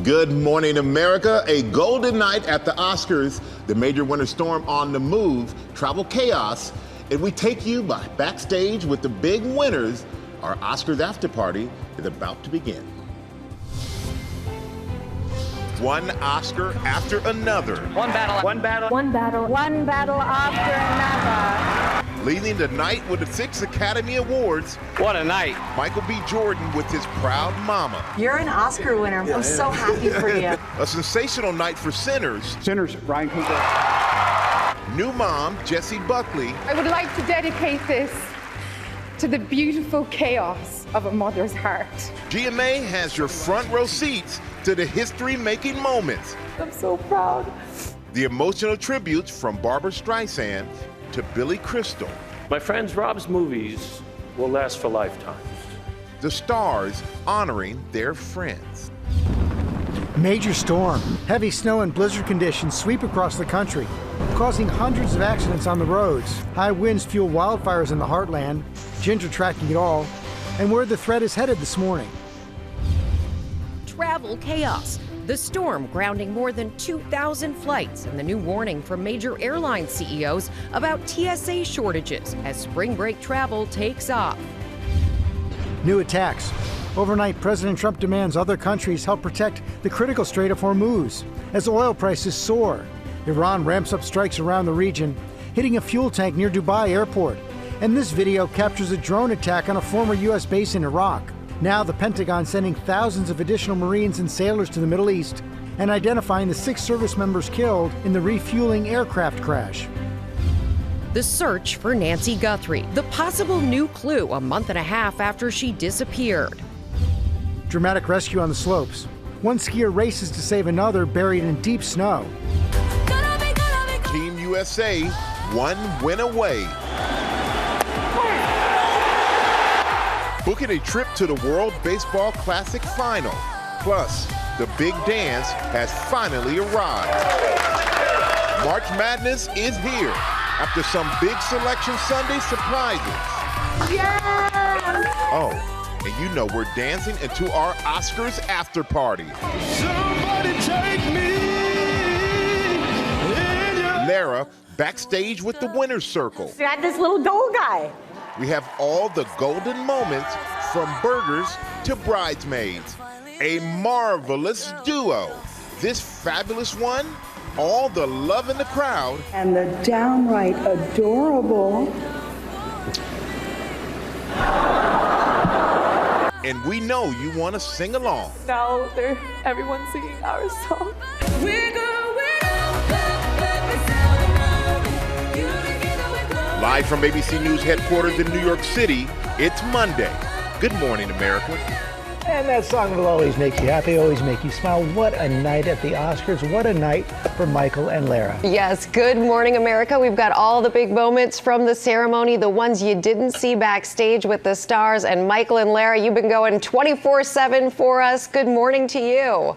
Good morning, America. A golden night at the Oscars. The major winter storm on the move, travel chaos, and we take you backstage with the big winners. Our Oscars after party is about to begin. One Oscar after another. One battle. One battle. One battle. One battle after another. Leading the night with the 6 Academy Awards. What a night. Michael B. Jordan with his proud mama. You're an Oscar winner. I'm so happy for you. A sensational night for Sinners. Sinners, Ryan Coogler. New mom, Jessie Buckley. I would like to dedicate this to the beautiful chaos of a mother's heart. GMA has your front row seats to the history-making moments. I'm so proud. The emotional tributes from Barbra Streisand to Billy Crystal. My friends, Rob's movies will last for lifetimes. The stars honoring their friends. Major storm, heavy snow and blizzard conditions sweep across the country, causing hundreds of accidents on the roads. High winds fuel wildfires in the heartland, Ginger tracking it all, and where the threat is headed this morning. Travel chaos. The storm grounding more than 2,000 flights, and the new warning from major airline CEOs about TSA shortages as spring break travel takes off. New attacks. Overnight, President Trump demands other countries help protect the critical Strait of Hormuz as oil prices soar. Iran ramps up strikes around the region, hitting a fuel tank near Dubai airport. And this video captures a drone attack on a former U.S. base in Iraq. Now the Pentagon sending thousands of additional Marines and sailors to the Middle East and identifying the 6 service members killed in the refueling aircraft crash. The search for Nancy Guthrie, the possible new clue a month and a half after she disappeared. Dramatic rescue on the slopes. One skier races to save another buried in deep snow. Team USA, one win away. Booking a trip to the World Baseball Classic Final. Plus, the big dance has finally arrived. March Madness is here after some big Selection Sunday surprises. Yes! Oh, and you know we're dancing into our Oscars after party. Somebody take me in your... Lara backstage with the winner's circle. You got this little doll guy. We have all the golden moments from burgers to bridesmaids. A marvelous duo. This fabulous one, all the love in the crowd. And the downright adorable. And we know you want to sing along. Now everyone's singing our song. Live from ABC News headquarters in New York City, it's Monday. Good morning, America. And that song will always make you happy, always make you smile. What a night at the Oscars. What a night for Michael and Lara. Yes, good morning, America. We've got all the big moments from the ceremony, the ones you didn't see backstage with the stars. And Michael and Lara, you've been going 24/7 for us. Good morning to you.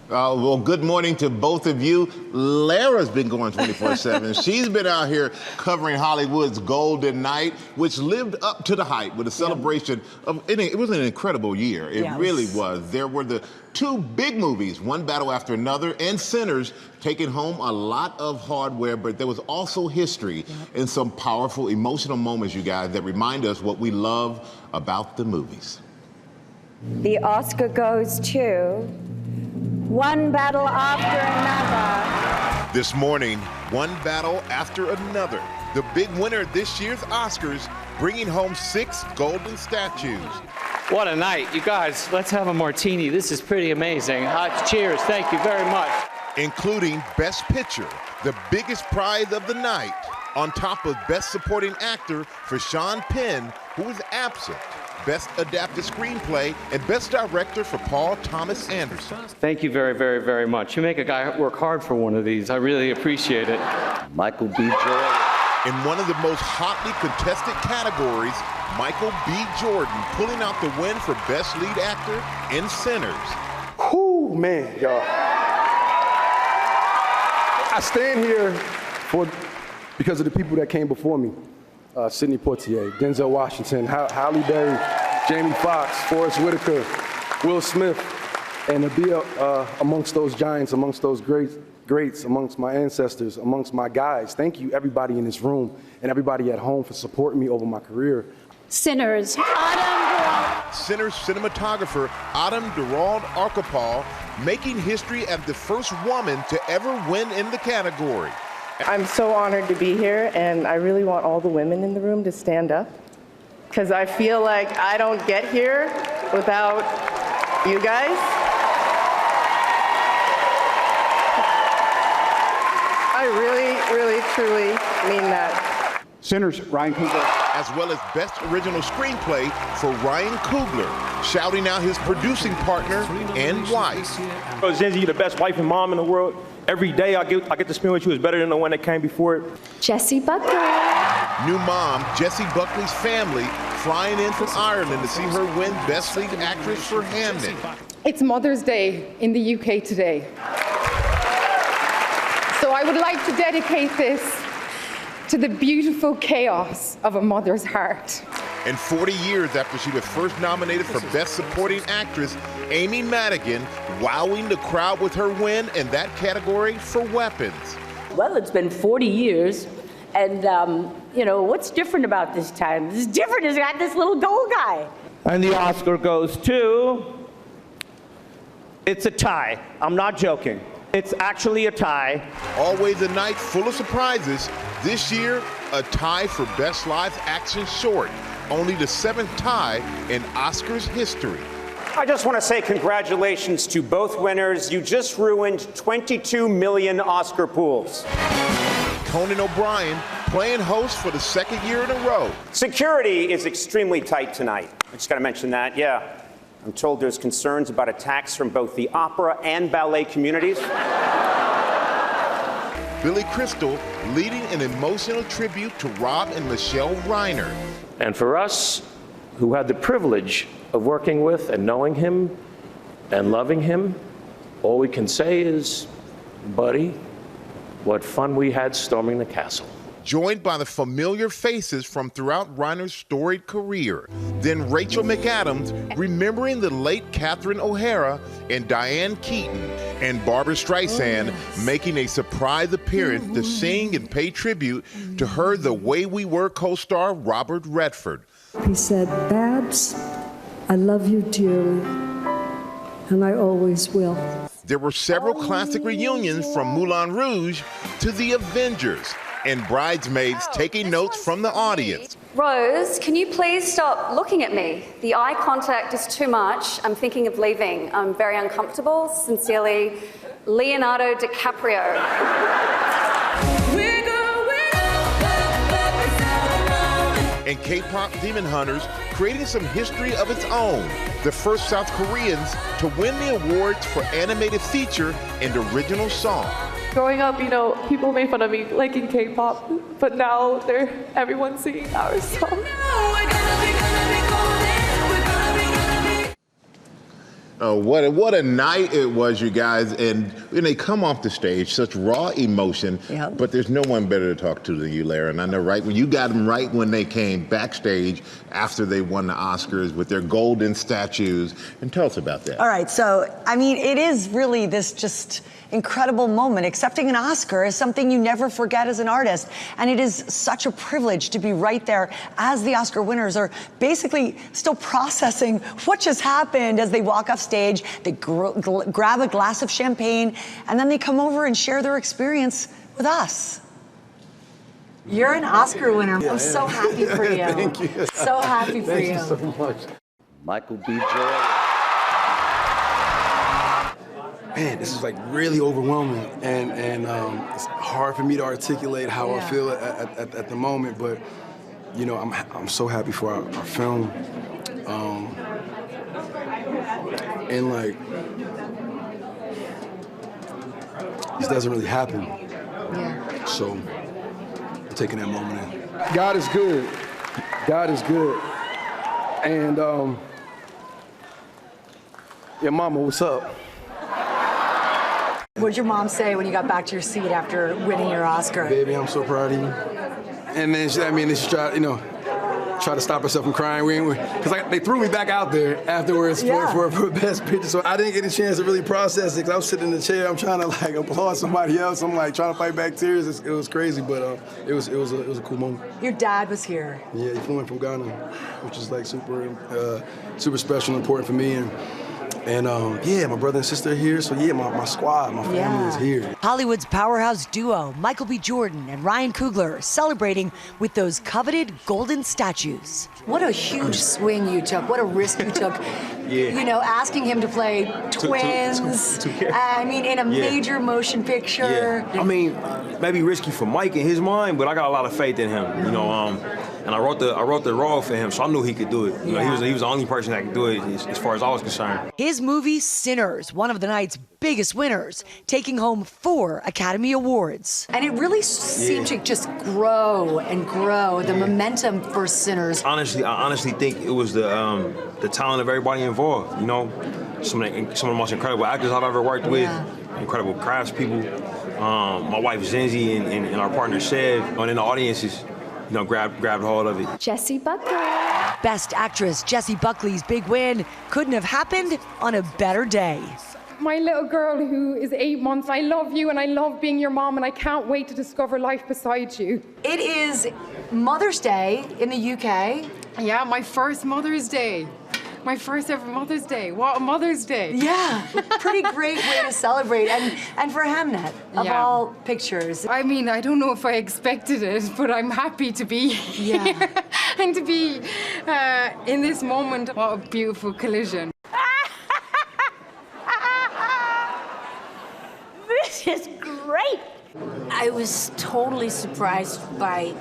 Well, good morning to both of you. Lara's been going 24/7. She's been out here covering Hollywood's Golden Night, which lived up to the hype with a celebration of, it was an incredible year. It really was. There were the 2 big movies, One Battle After Another and Sinners, taking home a lot of hardware, but there was also history and some powerful emotional moments, you guys, that remind us what we love about the movies. The Oscar goes to One Battle After Another. This morning, One Battle After Another. The big winner this year's Oscars, bringing home 6 golden statues. What a night. You guys, let's have a martini. This is pretty amazing. Cheers. Thank you very much. Including Best Picture, the biggest prize of the night, on top of Best Supporting Actor for Sean Penn, who was absent. Best Adapted Screenplay, and Best Director for Paul Thomas Anderson. Thank you very, very, very much. You make a guy work hard for one of these. I really appreciate it. Michael B. Jordan. In one of the most hotly contested categories, Michael B. Jordan pulling out the win for Best Lead Actor in Sinners. Whoo, man, y'all. I stand here because of the people that came before me. Sidney Poitier, Denzel Washington, Halle Berry, Jamie Foxx, Forrest Whitaker, Will Smith, And to be amongst those giants, amongst those greats, amongst my ancestors, amongst my guys. Thank you, everybody in this room and everybody at home for supporting me over my career. Sinners, Sinners cinematographer Autumn Durald Archipel making history as the first woman to ever win in the category. I'm so honored to be here, and I really want all the women in the room to stand up, because I feel like I don't get here without you guys. I really, truly mean that. Sinners, Ryan Coogler. As well as Best Original Screenplay for Ryan Coogler, shouting out his producing partner and wife. Zinzi, you're the best wife and mom in the world. Every day I get to spend with you is better than the one that came before it. Jessie Buckley. New mom, Jessie Buckley's family, flying in from Ireland to see her win Best Lead Actress for Hamnet. It's Mother's Day in the UK today. So I would like to dedicate this to the beautiful chaos of a mother's heart. And 40 years after she was first nominated for Best Supporting Actress, Amy Madigan wowing the crowd with her win in that category for Weapons. Well, it's been 40 years, and you know, what's different about this time? This different is I got this little gold guy. And the Oscar goes to, it's a tie. I'm not joking. It's actually a tie. Always a night full of surprises. This year, a tie for Best Live Action Short. Only the 7th tie in Oscars history. I just want to say congratulations to both winners. You just ruined 22 million Oscar pools. Conan O'Brien playing host for the 2nd year in a row. Security is extremely tight tonight. I just got to mention that, yeah. I'm told there's concerns about attacks from both the opera and ballet communities. Billy Crystal leading an emotional tribute to Rob and Michelle Reiner. And for us, who had the privilege of working with and knowing him and loving him, all we can say is, buddy, what fun we had storming the castle. Joined by the familiar faces from throughout Reiner's storied career. Then Rachel McAdams remembering the late Catherine O'Hara and Diane Keaton, and Barbra Streisand making a surprise appearance to sing and pay tribute to her The Way We Were co-star Robert Redford. He said, Babs, I love you dearly, and I always will. There were several classic reunions from Moulin Rouge to The Avengers, and bridesmaids taking notes from the audience. Rose, can you please stop looking at me? The eye contact is too much. I'm thinking of leaving. I'm very uncomfortable. Sincerely, Leonardo DiCaprio. And K-pop Demon Hunters creating some history of its own. The first South Koreans to win the awards for animated feature and original song. Growing up, you know, people made fun of me liking K-pop, but now everyone's singing our song. Oh, what a night it was, you guys. And when they come off the stage, such raw emotion, but there's no one better to talk to than you, Lara. And I know, right, when you got them right when they came backstage after they won the Oscars with their golden statues. And tell us about that. All right, so, I mean, it is really this just incredible moment. Accepting an Oscar is something you never forget as an artist. And it is such a privilege to be right there as the Oscar winners are basically still processing what just happened as they walk off stage. They grab a glass of champagne, and then they come over and share their experience with us. You're an Oscar winner. I'm so happy for you. Thank you. So happy for you. Thank you so much. Michael B. Jordan. Man, this is like really overwhelming, and it's hard for me to articulate how I feel at the moment. But you know, I'm so happy for our film, and like this doesn't really happen. Yeah. So I'm taking that moment in. God is good. God is good, and yeah, Mama, what's up? What'd your mom say when you got back to your seat after winning your Oscar? Baby, I'm so proud of you. And then she tried, you know, tried to stop herself from crying. Because they threw me back out there afterwards for Best Picture. So I didn't get a chance to really process it because I was sitting in the chair. I'm trying to like applaud somebody else. I'm like trying to fight back tears. It was crazy, but it was a cool moment. Your dad was here. Yeah, he flew in from Ghana, which is like super special and important for me. And yeah, my brother and sister are here, so yeah, my squad, my family is here. Hollywood's powerhouse duo, Michael B. Jordan and Ryan Coogler, celebrating with those coveted golden statues. What a huge swing you took. What a risk you took. You know, asking him to play twins. I mean, in a major motion picture. Yeah. I mean, maybe risky for Mike in his mind, but I got a lot of faith in him. You know, and I wrote the role for him, so I knew he could do it. You know, he was the only person that could do it as far as I was concerned. His movie Sinners, one of the night's biggest winners, taking home 4 Academy Awards. And it really seemed to just grow and grow, the momentum for Sinners. Honestly, I honestly think it was the talent of everybody involved. You know, some of the most incredible actors I've ever worked with, incredible craftspeople. My wife Zenzi and our partner Sev, and then the audiences, you know, grabbed hold of it. Jessie Buckley. Best Actress Jessie Buckley's big win couldn't have happened on a better day. My little girl who is 8 months, I love you and I love being your mom and I can't wait to discover life beside you. It is Mother's Day in the UK. Yeah, my first Mother's Day. My first ever Mother's Day. What a Mother's Day. Yeah, pretty great way to celebrate. And for Hamnet, of all pictures. I mean, I don't know if I expected it, but I'm happy to be here and to be in this moment. What a beautiful collision. This is great. I was totally surprised by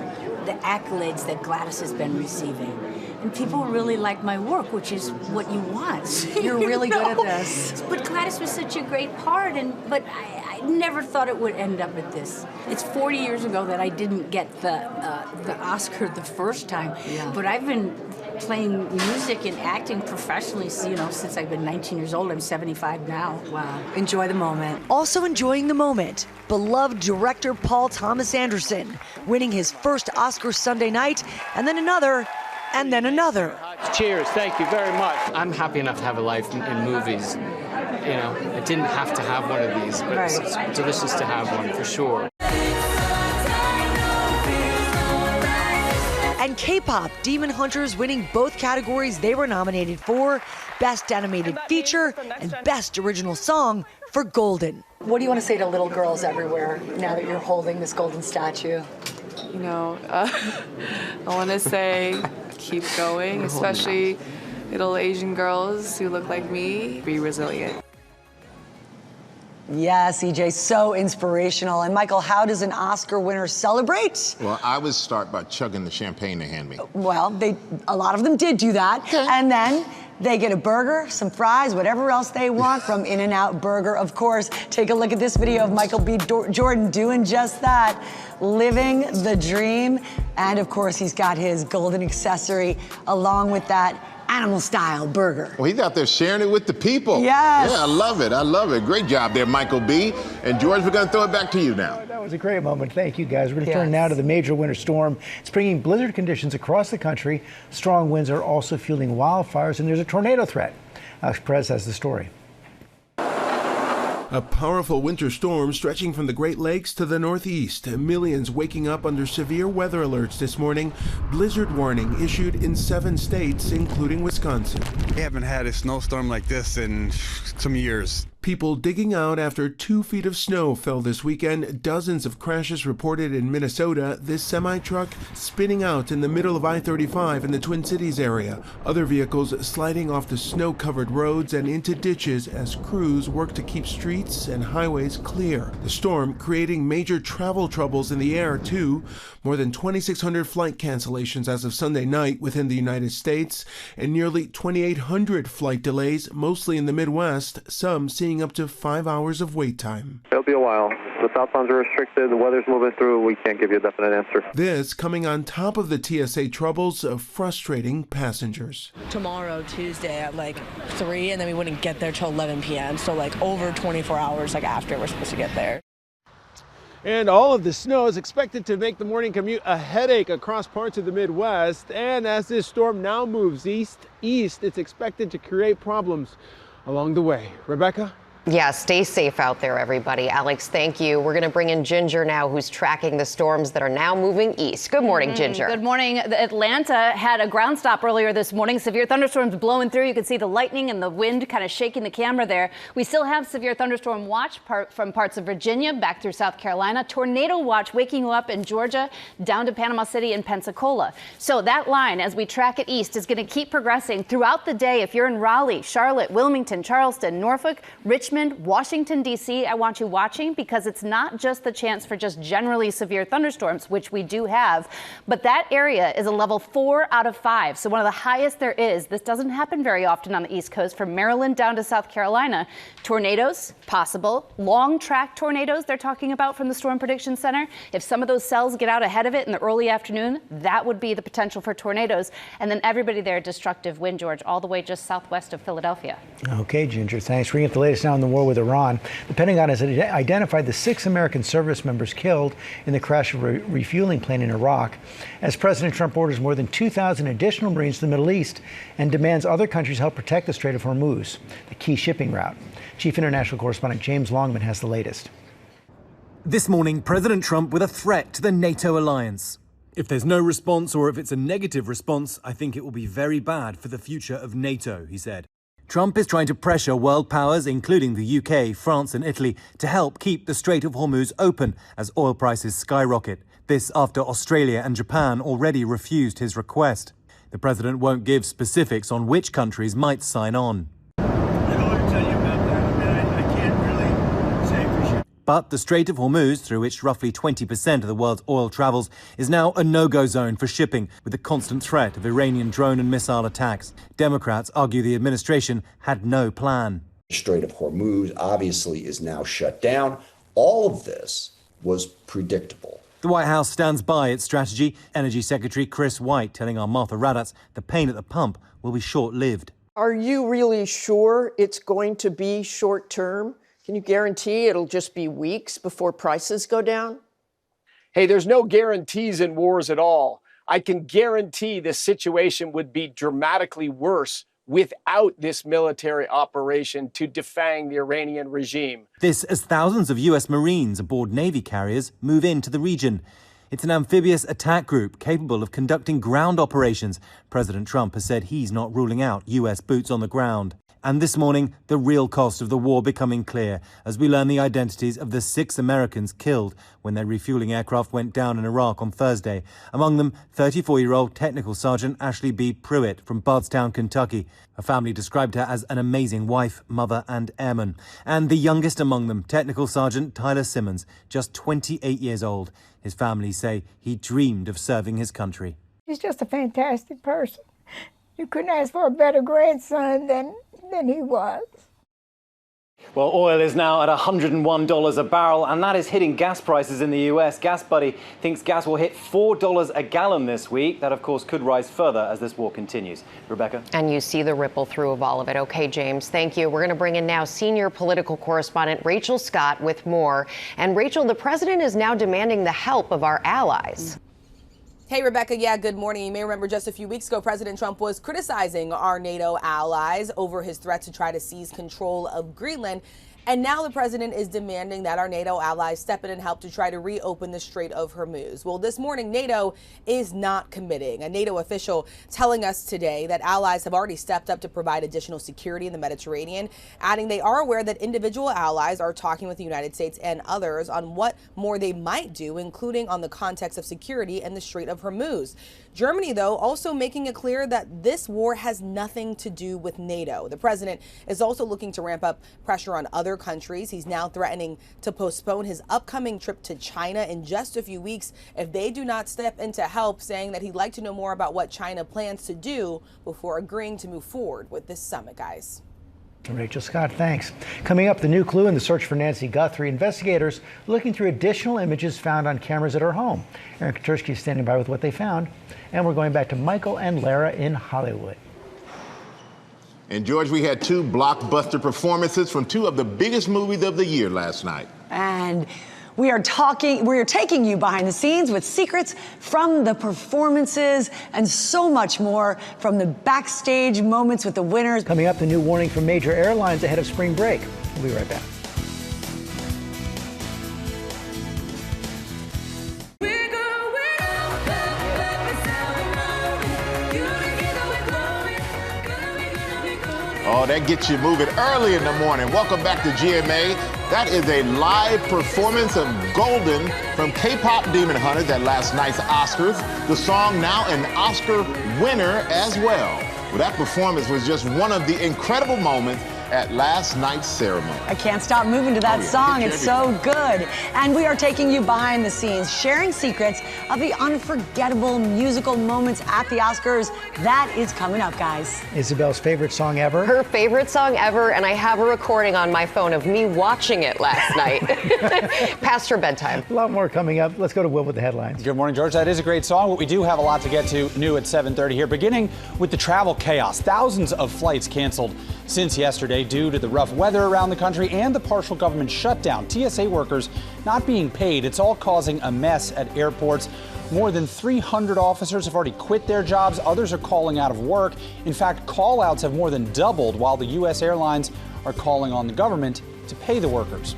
the accolades that Gladys has been receiving. And people really like my work, which is what you want. You're really good at this. But Gladys was such a great part, but I never thought it would end up at this. It's 40 years ago that I didn't get the Oscar the first time, but I've been playing music and acting professionally, you know, since I've been 19 years old. I'm 75 now. Wow. Enjoy the moment. Also enjoying the moment, beloved director Paul Thomas Anderson, winning his first Oscar Sunday night, and then another, and then another. Cheers, thank you very much. I'm happy enough to have a life in movies. You know, I didn't have to have one of these, but it's delicious to have one for sure. And K-pop Demon Hunters winning both categories they were nominated for, Best Animated Feature and Best Original Song for Golden. What do you want to say to little girls everywhere now that you're holding this golden statue? You know, I want to say keep going, especially little Asian girls who look like me. Be resilient. Yes, EJ, so inspirational. And Michael, how does an Oscar winner celebrate? Well, I would start by chugging the champagne they hand me. Well, a lot of them did do that. Okay. And then they get a burger, some fries, whatever else they want from In-N-Out Burger, of course. Take a look at this video of Michael B. Jordan doing just that, living the dream. And of course, he's got his golden accessory along with that animal-style burger. Well, he's out there sharing it with the people. Yes. Yeah, I love it. I love it. Great job there, Michael B. And George, we're going to throw it back to you now. That was a great moment. Thank you, guys. We're going to turn now to the major winter storm. It's bringing blizzard conditions across the country. Strong winds are also fueling wildfires, and there's a tornado threat. Alex Perez has the story. A powerful winter storm stretching from the Great Lakes to the Northeast. Millions waking up under severe weather alerts this morning. Blizzard warning issued in 7 states, including Wisconsin. We haven't had a snowstorm like this in some years. People digging out after 2 feet of snow fell this weekend. Dozens of crashes reported in Minnesota. This semi-truck spinning out in the middle of I-35 in the Twin Cities area. Other vehicles sliding off the snow-covered roads and into ditches as crews work to keep streets and highways clear. The storm creating major travel troubles in the air, too. More than 2,600 flight cancellations as of Sunday night within the United States, and nearly 2,800 flight delays, mostly in the Midwest, some seeing up to 5 hours of wait time. It'll be a while. The southbounds are restricted. The weather's moving through. We can't give you a definite answer. This coming on top of the TSA troubles of frustrating passengers. Tomorrow, Tuesday, at like 3, and then we wouldn't get there till 11 p.m. So like over 24 hours after we're supposed to get there. And all of the snow is expected to make the morning commute a headache across parts of the Midwest. And as this storm now moves east, it's expected to create problems along the way. Rebecca? Yeah, stay safe out there, everybody. Alex, thank you. We're going to bring in Ginger now, who's tracking the storms that are now moving east. Good morning, Ginger. Good morning. Atlanta had a ground stop earlier this morning. Severe thunderstorms blowing through. You can see the lightning and the wind kind of shaking the camera there. We still have severe thunderstorm watch from parts of Virginia back through South Carolina. Tornado watch waking you up in Georgia down to Panama City and Pensacola. So that line, as we track it east, is going to keep progressing throughout the day. If you're in Raleigh, Charlotte, Wilmington, Charleston, Norfolk, Richmond, Washington, D.C., I want you watching, because it's not just the chance for just generally severe thunderstorms, which we do have, but that area is a level 4 out of 5. So one of the highest there is. This doesn't happen very often on the East Coast. From Maryland down to South Carolina, tornadoes possible. Long track tornadoes they're talking about from the Storm Prediction Center. If some of those cells get out ahead of it in the early afternoon, that would be the potential for tornadoes. And then everybody there, destructive wind, George, all the way just southwest of Philadelphia. Okay, Ginger, thanks. Bringing up the latest now on the war with Iran. The Pentagon has identified the 6 American service members killed in the crash of a refueling plane in Iraq, as President Trump orders more than 2,000 additional Marines to the Middle East and demands other countries help protect the Strait of Hormuz, the key shipping route. Chief International Correspondent James Longman has the latest. This morning, President Trump with a threat to the NATO alliance. If there's no response, or if it's a negative response, I think it will be very bad for the future of NATO, he said. Trump is trying to pressure world powers, including the UK, France and Italy, to help keep the Strait of Hormuz open as oil prices skyrocket. This after Australia and Japan already refused his request. The president won't give specifics on which countries might sign on. But the Strait of Hormuz, through which roughly 20% of the world's oil travels, is now a no-go zone for shipping, with the constant threat of Iranian drone and missile attacks. Democrats argue the administration had no plan. The Strait of Hormuz obviously is now shut down. All of this was predictable. The White House stands by its strategy. Energy Secretary Chris White telling our Martha Raddatz the pain at the pump will be short-lived. Are you really sure it's going to be short-term? Can you guarantee it'll just be weeks before prices go down? Hey, there's no guarantees in wars at all. I can guarantee this situation would be dramatically worse without this military operation to defang the Iranian regime. This as thousands of U.S. Marines aboard Navy carriers move into the region. It's an amphibious attack group capable of conducting ground operations. President Trump has said he's not ruling out U.S. boots on the ground. And this morning, the real cost of the war becoming clear as we learn the identities of the 6 Americans killed when their refueling aircraft went down in Iraq on Thursday. Among them, 34-year-old Technical Sergeant Ashley B. Pruitt from Bardstown, Kentucky. Her family described her as an amazing wife, mother and airman. And the youngest among them, Technical Sergeant Tyler Simmons, just 28 years old. His family say he dreamed of serving his country. He's just a fantastic person. You couldn't ask for a better grandson than he was. Well, oil is now at $101 a barrel, and that is hitting gas prices in the US. Gas Buddy thinks gas will hit $4 a gallon this week. That, of course, could rise further as this war continues. Rebecca? And you see the ripple through of all of it. Okay, James, thank you. We're going to bring in now senior political correspondent Rachel Scott with more. And Rachel, the president is now demanding the help of our allies. Hey, Rebecca. Yeah, good morning. You may remember just a few weeks ago, President Trump was criticizing our NATO allies over his threat to try to seize control of Greenland. And now the president is demanding that our NATO allies step in and help to try to reopen the Strait of Hormuz. Well, this morning, NATO is not committing. A NATO official telling us today that allies have already stepped up to provide additional security in the Mediterranean, adding they are aware that individual allies are talking with the United States and others on what more they might do, including on the context of security in the Strait of Hormuz. Germany, though, also making it clear that this war has nothing to do with NATO. The president is also looking to ramp up pressure on other countries. He's now threatening to postpone his upcoming trip to China in just a few weeks if they do not step in to help, saying that he'd like to know more about what China plans to do before agreeing to move forward with this summit, guys. Rachel Scott, thanks. Coming up, the new clue in the search for Nancy Guthrie. Investigators looking through additional images found on cameras at her home. Aaron Katursky is standing by with what they found. And we're going back to Michael and Lara in Hollywood. And George, we had 2 blockbuster performances from 2 of the biggest movies of the year last night. And We are taking you behind the scenes with secrets from the performances and so much more from the backstage moments with the winners. Coming up, the new warning from major airlines ahead of spring break. We'll be right back. Oh, that gets you moving early in the morning. Welcome back to GMA. That is a live performance of Golden from K-pop Demon Hunters at last night's Oscars. The song now an Oscar winner as well. Well, that performance was just one of the incredible moments at last night's ceremony. I can't stop moving to that song. It's so good. And we are taking you behind the scenes, sharing secrets of the unforgettable musical moments at the Oscars. That is coming up, guys. Isabel's favorite song ever? Her favorite song ever, and I have a recording on my phone of me watching it last night. Past her bedtime. A lot more coming up. Let's go to Will with the headlines. Good morning, George. That is a great song, but we do have a lot to get to new at 7:30 here, beginning with the travel chaos. Thousands of flights canceled since yesterday due to the rough weather around the country and the partial government shutdown. TSA workers not being paid. It's all causing a mess at airports. More than 300 officers have already quit their jobs. Others are calling out of work. In fact, call-outs have more than doubled while the U.S. airlines are calling on the government to pay the workers.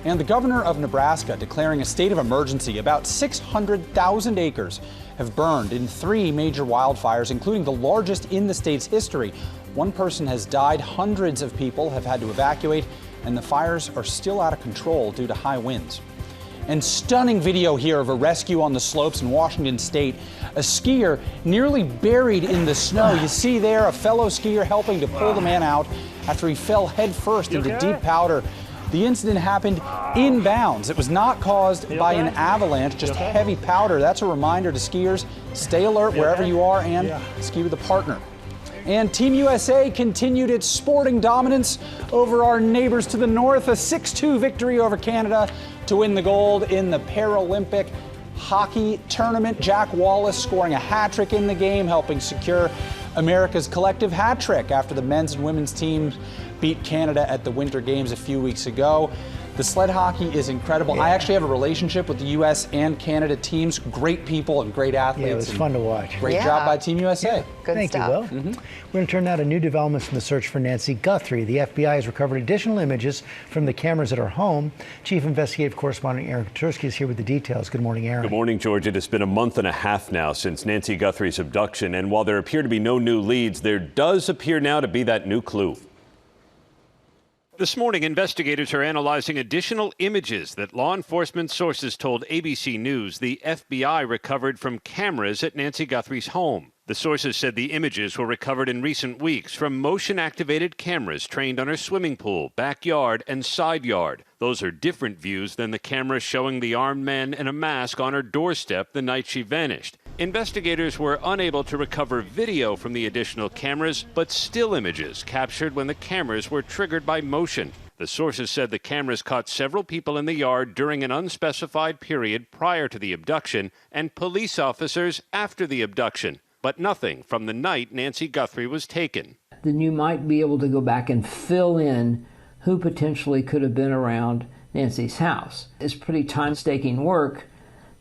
And the governor of Nebraska declaring a state of emergency. About 600,000 acres have burned in 3 major wildfires, including the largest in the state's history. One person has died, hundreds of people have had to evacuate, and the fires are still out of control due to high winds. And stunning video here of a rescue on the slopes in Washington State. A skier nearly buried in the snow. You see there a fellow skier helping to pull the man out after he fell headfirst into deep powder. The incident happened inbounds. It was not caused by an avalanche, just heavy powder. That's a reminder to skiers, stay alert wherever you are and ski with a partner. And Team USA continued its sporting dominance over our neighbors to the north. A 6-2 victory over Canada to win the gold in the Paralympic hockey tournament. Jack Wallace scoring a hat trick in the game, helping secure America's collective hat trick after the men's and women's teams beat Canada at the Winter Games a few weeks ago. The sled hockey is incredible. I actually have a relationship with the U.S. and Canada teams. Great people and great athletes. Yeah, it was fun to watch. Great job by Team USA. Good Thank stuff. you, Will. We're going to turn now to new developments in the search for Nancy Guthrie. The FBI has recovered additional images from the cameras at her home. Chief Investigative Correspondent Aaron Katursky is here with the details. Good morning, Aaron. Good morning, George. It has been a month and a half now since Nancy Guthrie's abduction, and while there appear to be no new leads, there does appear now to be that new clue. This morning, investigators are analyzing additional images that law enforcement sources told ABC News the FBI recovered from cameras at Nancy Guthrie's home. The sources said the images were recovered in recent weeks from motion-activated cameras trained on her swimming pool, backyard, and side yard. Those are different views than the camera showing the armed man in a mask on her doorstep the night she vanished. Investigators were unable to recover video from the additional cameras, but still images captured when the cameras were triggered by motion. The sources said the cameras caught several people in the yard during an unspecified period prior to the abduction and police officers after the abduction, but nothing from the night Nancy Guthrie was taken. Then you might be able to go back and fill in who potentially could have been around Nancy's house. It's pretty time-taking work,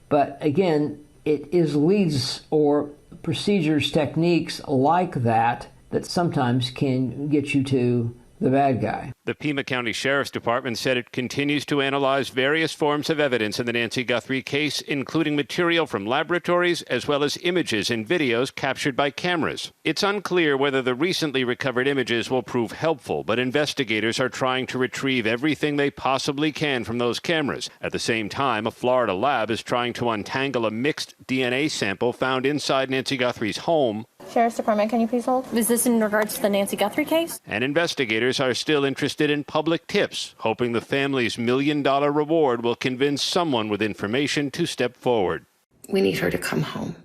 but again, it is leads or procedures, techniques like that sometimes can get you to the bad guy. The Pima County Sheriff's Department said it continues to analyze various forms of evidence in the Nancy Guthrie case, including material from laboratories as well as images and videos captured by cameras. It's unclear whether the recently recovered images will prove helpful, but investigators are trying to retrieve everything they possibly can from those cameras. At the same time, a Florida lab is trying to untangle a mixed DNA sample found inside Nancy Guthrie's home. Sheriff's Department, can you please hold? Is this in regards to the Nancy Guthrie case? And investigators are still interested in public tips, hoping the family's $1 million reward will convince someone with information to step forward. We need her to come home.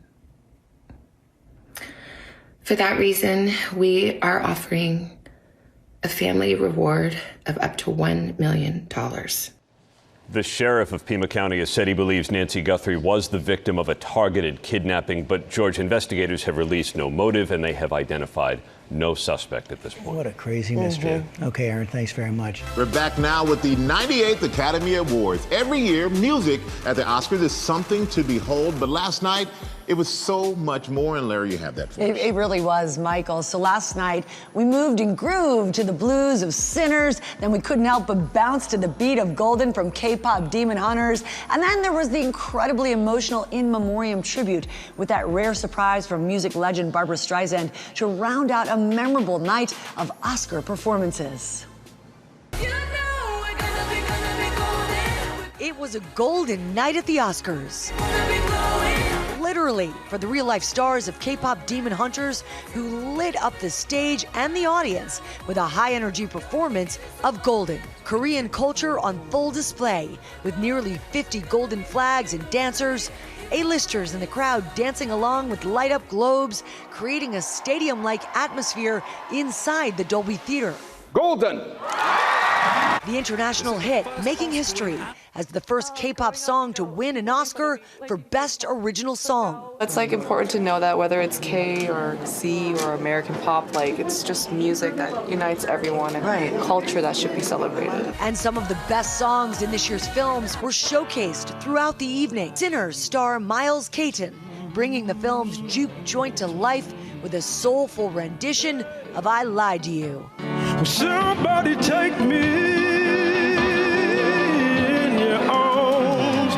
For that reason, we are offering a family reward of up to $1 million. The sheriff of Pima County has said he believes Nancy Guthrie was the victim of a targeted kidnapping, but George, investigators have released no motive and they have identified no suspect at this point. What a crazy mystery. Okay, Aaron, thanks very much. We're back now with the 98th Academy Awards. Every year, music at the Oscars is something to behold, but last night, it was so much more, and Larry, you have that for us. It really was, Michael. So last night, we moved and grooved to the blues of Sinners, then we couldn't help but bounce to the beat of Golden from K-pop Demon Hunters, and then there was the incredibly emotional In Memoriam tribute with that rare surprise from music legend Barbra Streisand to round out a memorable night of Oscar performances. It was a golden night at the Oscars. Literally, for the real-life stars of K-pop Demon Hunters who lit up the stage and the audience with a high-energy performance of Golden. Korean culture on full display with nearly 50 golden flags and dancers, A-listers in the crowd dancing along with light-up globes, creating a stadium-like atmosphere inside the Dolby Theater. Golden! The international hit making history as the first K-pop song to win an Oscar for Best Original Song. It's like important to know that whether it's K or C or American pop, like it's just music that unites everyone and culture that should be celebrated. And some of the best songs in this year's films were showcased throughout the evening. Sinners star Miles Caton, bringing the film's juke joint to life with a soulful rendition of I Lied to You. Somebody take me in your arms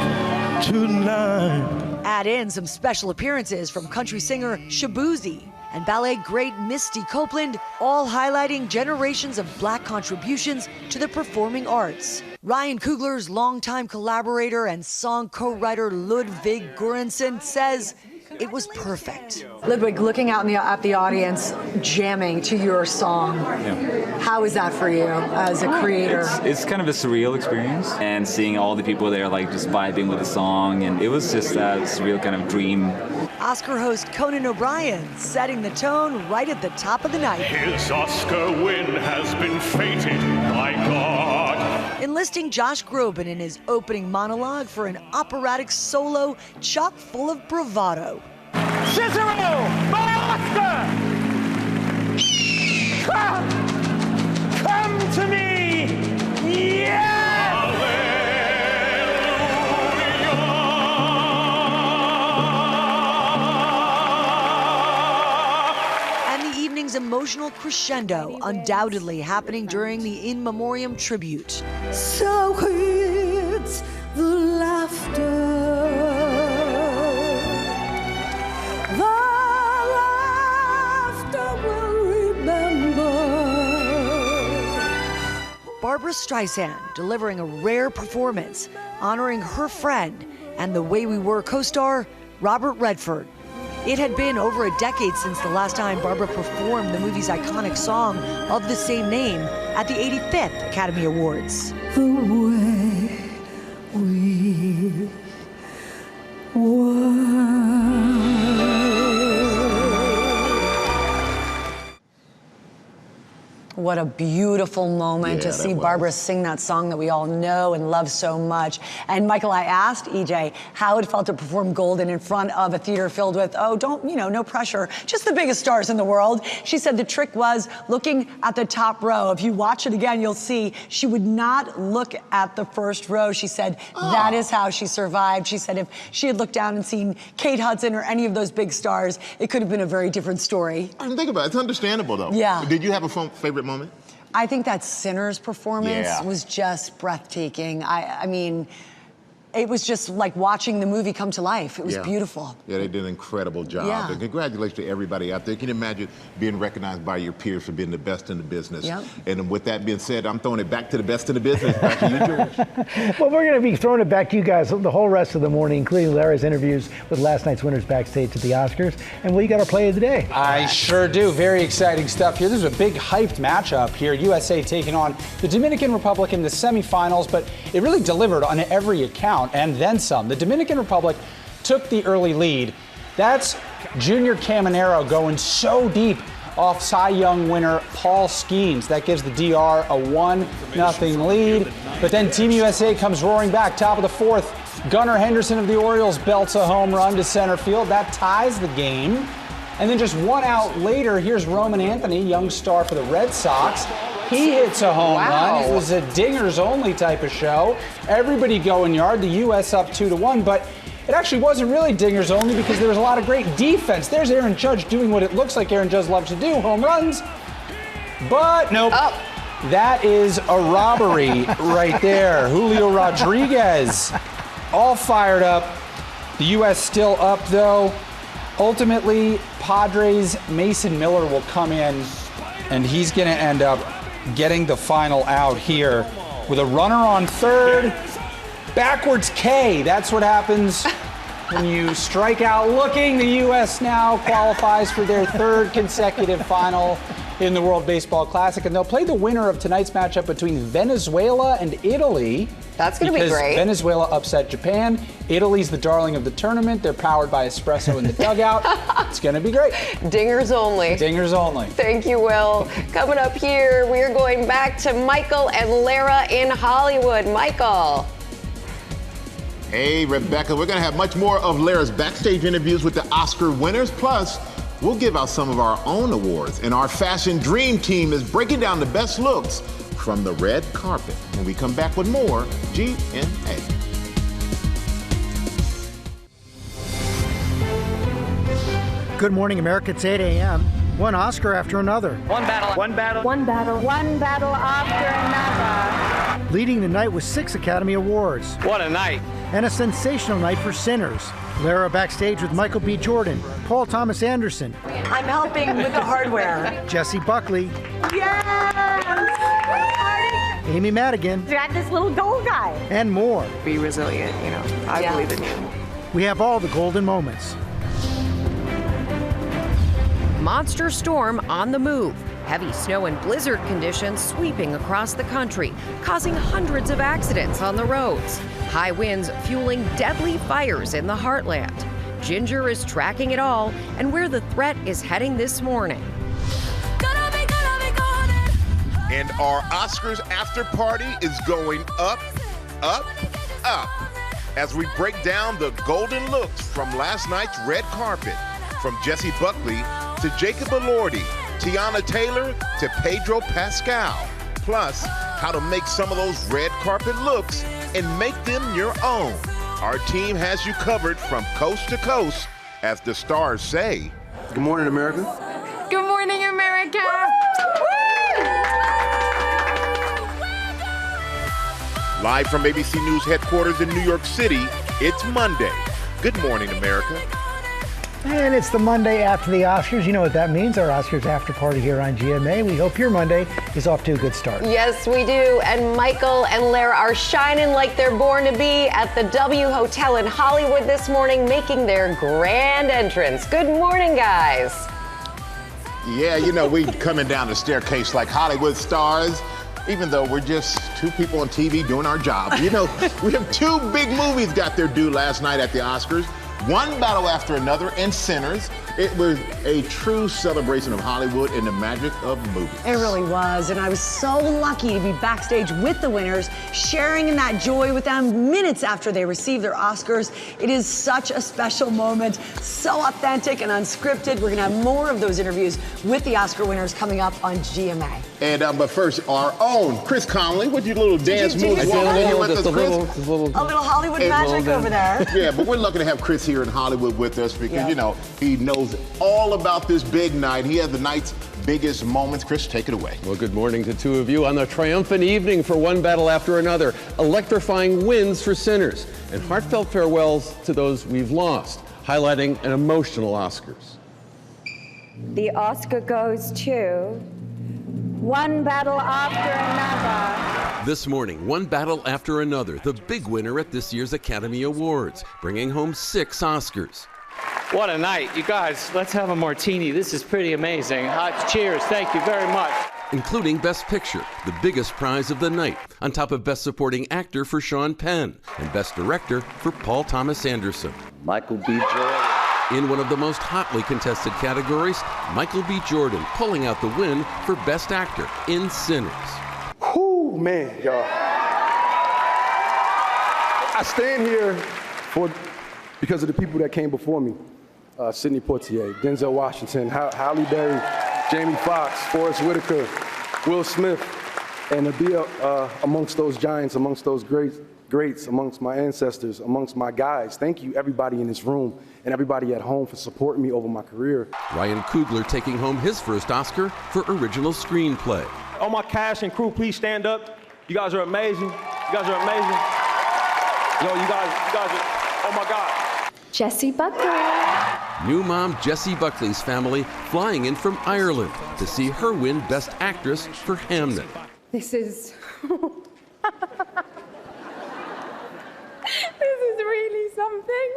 tonight. Add in some special appearances from country singer Shabuzi and ballet great Misty Copeland, all highlighting generations of Black contributions to the performing arts. Ryan Coogler's longtime collaborator and song co-writer Ludwig Göransson says it was perfect. Ludwig, looking out at the audience, jamming to your song, how is that for you as a creator? It's kind of a surreal experience, and seeing all the people there like just vibing with the song, and it was just that surreal kind of dream. Oscar host Conan O'Brien setting the tone right at the top of the night. His Oscar win has been fated by God. Enlisting Josh Groban in his opening monologue for an operatic solo chock full of bravado. Cicero, my Oscar! Come to me! Yes! And the evening's emotional crescendo undoubtedly happening during the In Memoriam tribute. So it's the laughter. Barbra Streisand delivering a rare performance, honoring her friend and The Way We Were co-star Robert Redford. It had been over a decade since the last time Barbra performed the movie's iconic song of the same name at the 85th Academy Awards. The way we were. What a beautiful moment to see Barbra sing that song that we all know and love so much. And Michael, I asked EJ how it felt to perform Golden in front of a theater filled with, no pressure, just the biggest stars in the world. She said the trick was looking at the top row. If you watch it again, you'll see she would not look at the first row. She said that is how she survived. She said if she had looked down and seen Kate Hudson or any of those big stars, it could have been a very different story. I didn't think about it. It's understandable, though. Yeah. Did you have a favorite moment? I think that Sinners performance was just breathtaking. I mean, it was just like watching the movie come to life. It was beautiful. Yeah, they did an incredible job. Yeah. And congratulations to everybody out there. Can you imagine being recognized by your peers for being the best in the business? Yep. And with that being said, I'm throwing it back to the best in the business. Back to you, George. Well, we're going to be throwing it back to you guys the whole rest of the morning, including Larry's interviews with last night's winners backstage at the Oscars. And you got our play of the day. I sure do. Very exciting stuff here. This is a big hyped matchup here. USA taking on the Dominican Republic in the semifinals, but it really delivered on every account and then some. The Dominican Republic took the early lead. That's Junior Caminero going so deep off Cy Young winner Paul Skeens. That gives the DR a 1-0 lead. But then Team USA comes roaring back, top of the fourth. Gunnar Henderson of the Orioles belts a home run to center field. That ties the game. And then just 1 out later, here's Roman Anthony, young star for the Red Sox. He hits a home run. It was a dingers only type of show. Everybody going yard. The U.S. up 2-1, but it actually wasn't really dingers only because there was a lot of great defense. There's Aaron Judge doing what it looks like Aaron Judge loves to do, home runs. But nope. Oh. That is a robbery right there. Julio Rodriguez all fired up. The U.S. still up, though. Ultimately, Padres' Mason Miller will come in, and he's going to end up getting the final out here with a runner on third. Backwards K. That's what happens when you strike out looking. The U.S. now qualifies for their third consecutive final in the World Baseball Classic, and they'll play the winner of tonight's matchup between Venezuela and Ingles. That's going to be great. Venezuela upset Japan. Italy's the darling of the tournament. They're powered by espresso in the dugout. It's going to be great. Dingers only. Dingers only. Thank you, Will. Coming up here, we're going back to Michael and Lara in Hollywood. Michael. Hey, Rebecca, we're going to have much more of Lara's backstage interviews with the Oscar winners. Plus, we'll give out some of our own awards. And our fashion dream team is breaking down the best looks from the red carpet. When we come back with more GMA. Good morning, America. It's 8 a.m. One Oscar after another. One battle. One battle. One battle. One battle after another. Leading the night with 6 Academy Awards. What a night. And a sensational night for Sinners. Lara backstage with Michael B. Jordan, Paul Thomas Anderson. I'm helping with the hardware. Jesse Buckley. Yes! Amy Madigan. Got this little gold guy. And more. Be resilient, I believe in you. We have all the golden moments. Monster storm on the move. Heavy snow and blizzard conditions sweeping across the country, causing hundreds of accidents on the roads. High winds fueling deadly fires in the heartland. Ginger is tracking it all and where the threat is heading this morning. And our Oscars after party is going up, up, up. As we break down the golden looks from last night's red carpet. From Jesse Buckley to Jacob Elordi, Tiana Taylor to Pedro Pascal. Plus, how to make some of those red carpet looks and make them your own. Our team has you covered from coast to coast, as the stars say. Good morning, America. Good morning, America. Live from ABC News headquarters in New York City, it's Monday. Good morning, America. And it's the Monday after the Oscars. You know what that means, our Oscars after party here on GMA. We hope your Monday is off to a good start. Yes, we do. And Michael and Lara are shining like they're born to be at the W Hotel in Hollywood this morning, making their grand entrance. Good morning, guys. Yeah, we coming down the staircase like Hollywood stars, even though we're just two people on TV doing our job. We have 2 big movies got their due last night at the Oscars. One battle after another, and Sinners. It was a true celebration of Hollywood and the magic of movies. It really was, and I was so lucky to be backstage with the winners, sharing in that joy with them minutes after they received their Oscars. It is such a special moment, so authentic and unscripted. We're gonna have more of those interviews with the Oscar winners coming up on GMA. And but first, our own Chris Conley with your little dance move. A little Hollywood magic over there. Yeah, but we're lucky to have Chris here in Hollywood with us because, he knows all about this big night. He has the night's biggest moments. Chris, take it away. Well, good morning to 2 of you on the triumphant evening for one battle after another. Electrifying wins for Sinners and heartfelt farewells to those we've lost, highlighting an emotional Oscars. The Oscar goes to One Battle After Another. This morning, One Battle After Another, the big winner at this year's Academy Awards, bringing home 6 Oscars. What a night. You guys, let's have a martini. This is pretty amazing. Cheers. Thank you very much. Including Best Picture, the biggest prize of the night, on top of Best Supporting Actor for Sean Penn and Best Director for Paul Thomas Anderson. Michael B. Jordan. In one of the most hotly contested categories, Michael B. Jordan pulling out the win for Best Actor in Sinners. Whoo, man, y'all. I stand here because of the people that came before me. Sidney Poitier, Denzel Washington, Halle Berry, Jamie Foxx, Forrest Whitaker, Will Smith, and to be amongst those giants, amongst those greats, amongst my ancestors, amongst my guys. Thank you, everybody in this room and everybody at home for supporting me over my career. Ryan Coogler taking home his first Oscar for original screenplay. All my cast and crew, please stand up. You guys are amazing. You guys are amazing. Yo, you guys are, oh my God. Jessie Buckley. New mom Jessie Buckley's family flying in from Ireland to see her win Best Actress for Hamnet. This is really something.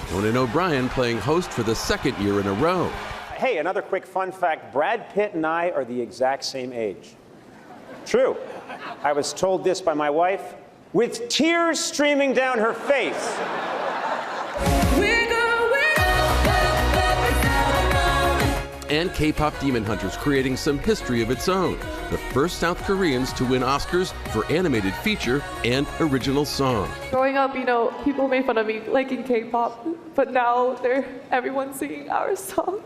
Conan O'Brien playing host for the second year in a row. Hey, another quick fun fact. Brad Pitt and I are the exact same age. True. I was told this by my wife with tears streaming down her face. And K-pop Demon Hunters creating some history of its own. The first South Koreans to win Oscars for animated feature and original song. Growing up, people made fun of me liking K-pop, but now everyone's singing our song.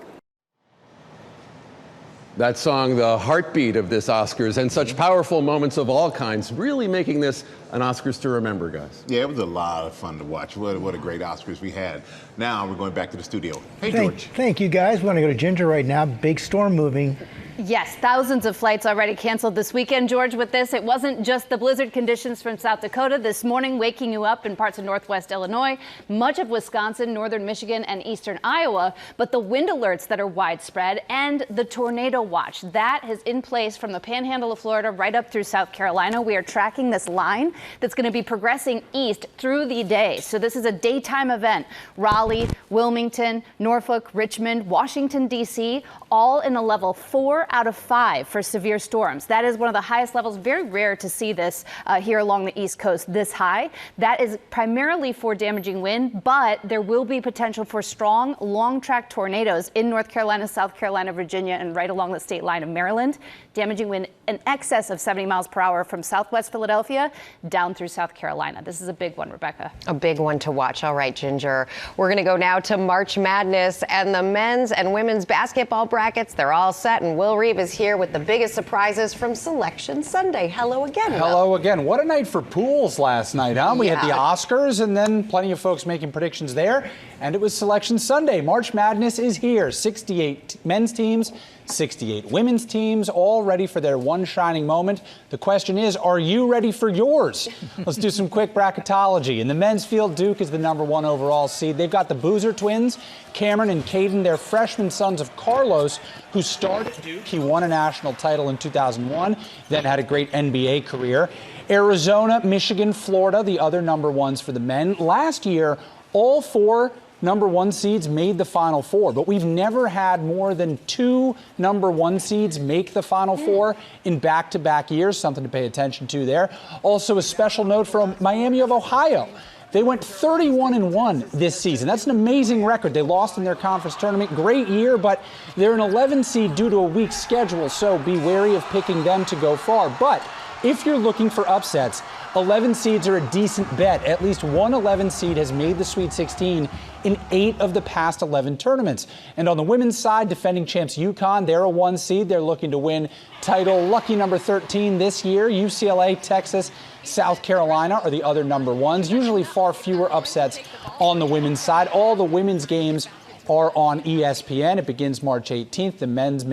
That song, the heartbeat of this Oscars, and such powerful moments of all kinds, really making this an Oscars to remember, guys. Yeah, it was a lot of fun to watch. What a great Oscars we had. Now we're going back to the studio. Hey, George. Thank you, guys. We want to go to Ginger right now. Big storm moving. Yes, thousands of flights already canceled this weekend, George, with this. It wasn't just the blizzard conditions from South Dakota this morning waking you up in parts of northwest Illinois, much of Wisconsin, northern Michigan, and eastern Iowa, but the wind alerts that are widespread and the tornado watch. That is in place from the panhandle of Florida right up through South Carolina. We are tracking this line that's going to be progressing east through the day. So this is a daytime event. Raleigh, Wilmington, Norfolk, Richmond, Washington, D.C., all in a level 4 out of 5 for severe storms. That is one of the highest levels. Very rare to see this here along the East Coast this high. That is primarily for damaging wind, but there will be potential for strong, long-track tornadoes in North Carolina, South Carolina, Virginia, and right along the state line of Maryland. Damaging wind in excess of 70 miles per hour from southwest Philadelphia down through South Carolina. This is a big one, Rebecca. A big one to watch. All right, Ginger. We're going to go now to March Madness and the men's and women's basketball brackets. They're all set, and Will Reeve is here with the biggest surprises from Selection Sunday. Hello again, Will. Hello again. What a night for pools last night, huh? We had the Oscars and then plenty of folks making predictions there. And it was Selection Sunday. March Madness is here. 68 men's teams, 68 women's teams, all ready for their one shining moment. The question is, are you ready for yours? Let's do some quick bracketology. In the men's field, Duke is the #1 overall seed. They've got the Boozer twins, Cameron and Caden. They're freshman sons of Carlos, who started Duke. He won a national title in 2001, then had a great NBA career. Arizona, Michigan, Florida, the other #1s for the men. Last year, all 4 #1 seeds made the Final Four, but we've never had more than 2 #1 seeds make the Final Four in back-to-back years, something to pay attention to there. Also, a special note from Miami of Ohio. They went 31-1 this season. That's an amazing record. They lost in their conference tournament. Great year, but they're an 11 seed due to a weak schedule, so be wary of picking them to go far. But if you're looking for upsets, 11 seeds are a decent bet. At least one 11 seed has made the Sweet 16 in 8 of the past 11 tournaments. And on the women's side, defending champs UConn, they're a 1 seed. They're looking to win title lucky number 13 this year. UCLA, Texas, South Carolina are the other #1s. Usually far fewer upsets on the women's side. All the women's games are on ESPN. It begins March 18th. The men's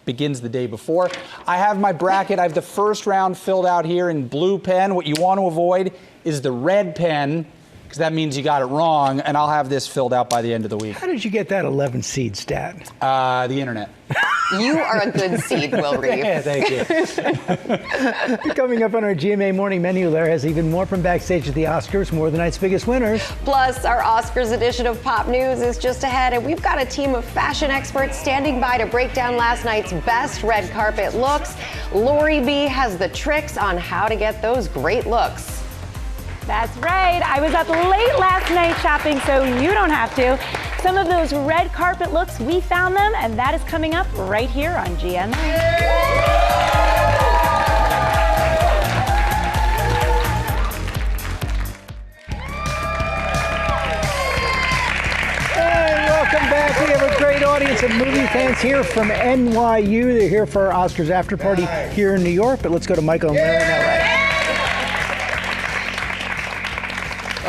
begins the day before. I have my bracket. I have the first round filled out here in blue pen. What you want to avoid is the red pen, because that means you got it wrong, and I'll have this filled out by the end of the week. How did you get that 11 seed stat? The internet. You are a good seed, Will Reeve. Yeah, thank you. Coming up on our GMA Morning Menu, Lara has even more from backstage at the Oscars, more of the night's biggest winners. Plus, our Oscars edition of Pop News is just ahead, and we've got a team of fashion experts standing by to break down last night's best red carpet looks. Lori B has the tricks on how to get those great looks. That's right. I was up late last night shopping, so you don't have to. Some of those red carpet looks, we found them, and that is coming up right here on GMA. Welcome back. We have a great audience of movie fans here from NYU. They're here for our Oscars after party here in New York. But let's go to Michael and Larry in LA.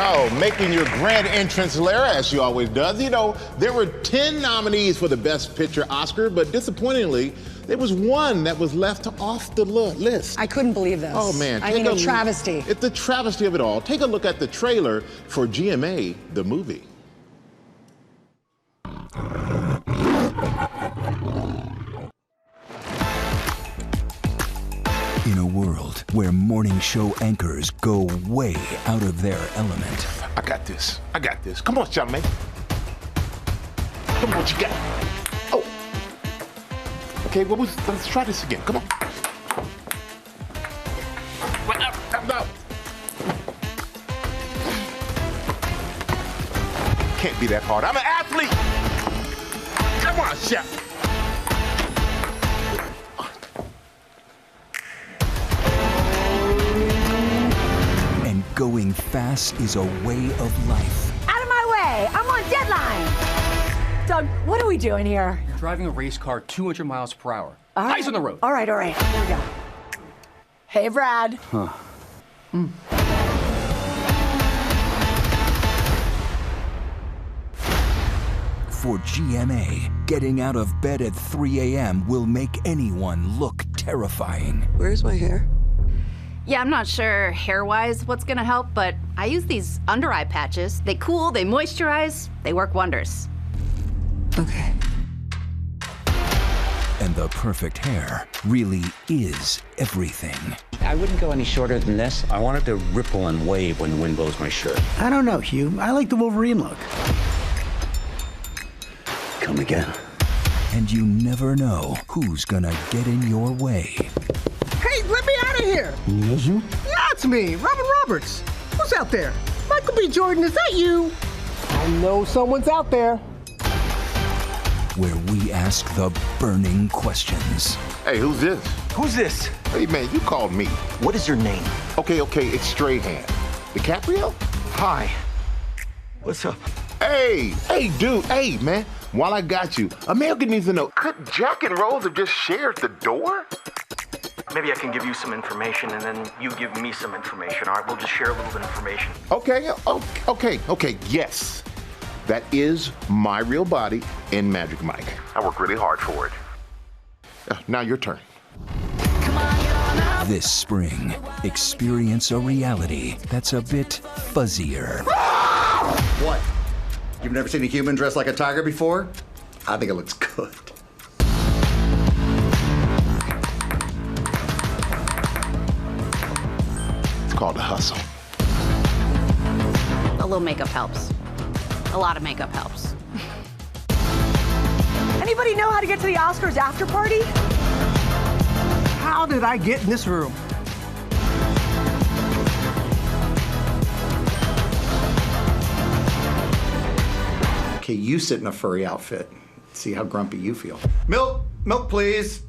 Oh, making your grand entrance, Lara, as she always does. You know, there were 10 nominees for the Best Picture Oscar, but disappointingly, there was one that was left off the list. I couldn't believe this. Oh, man. I mean, a travesty. It's the travesty of it all. Take a look at the trailer for GMA, the movie. In a world where morning show anchors go way out of their element. I got this. I got this. Come on, Charmaine. Come on, what you got? Oh. Okay, let's try this again. Come on. No. Can't be that hard. I'm an athlete. Come on, chef. And going fast is a way of life. Out of my way! I'm on deadline! Doug, what are we doing here? You're driving a race car 200 miles per hour. Eyes on the road. All right. Here we go. Hey, Brad. Huh. For GMA, getting out of bed at 3 a.m. will make anyone look terrifying. Where's my hair? Yeah, I'm not sure hair-wise what's gonna help, but I use these under-eye patches. They cool, they moisturize, they work wonders. Okay. And the perfect hair really is everything. I wouldn't go any shorter than this. I wanted to ripple and wave when the wind blows my shirt. I don't know, Hugh. I like the Wolverine look. Come again. And you never know who's gonna get in your way. Hey, let me out of here! Yes, you? Yeah, it's me, Robin Roberts. Who's out there? Michael B. Jordan, is that you? I know someone's out there. Where we ask the burning questions. Hey, who's this? Who's this? Hey, man, you called me. What is your name? Okay, it's Strahan. DiCaprio? Hi. What's up? Hey, dude, hey, man. While I got you, America needs to know, could Jack and Rose have just shared the door? Maybe I can give you some information and then you give me some information. All right, we'll just share a little bit of information. Okay, yes. That is my real body in Magic Mike. I work really hard for it. Now your turn. This spring, experience a reality that's a bit fuzzier. What? You've never seen a human dressed like a tiger before? I think it looks good. It's called a hustle. A little makeup helps. A lot of makeup helps. Anybody know how to get to the Oscars after party? How did I get in this room? Okay, you sit in a furry outfit. See how grumpy you feel. Milk, please.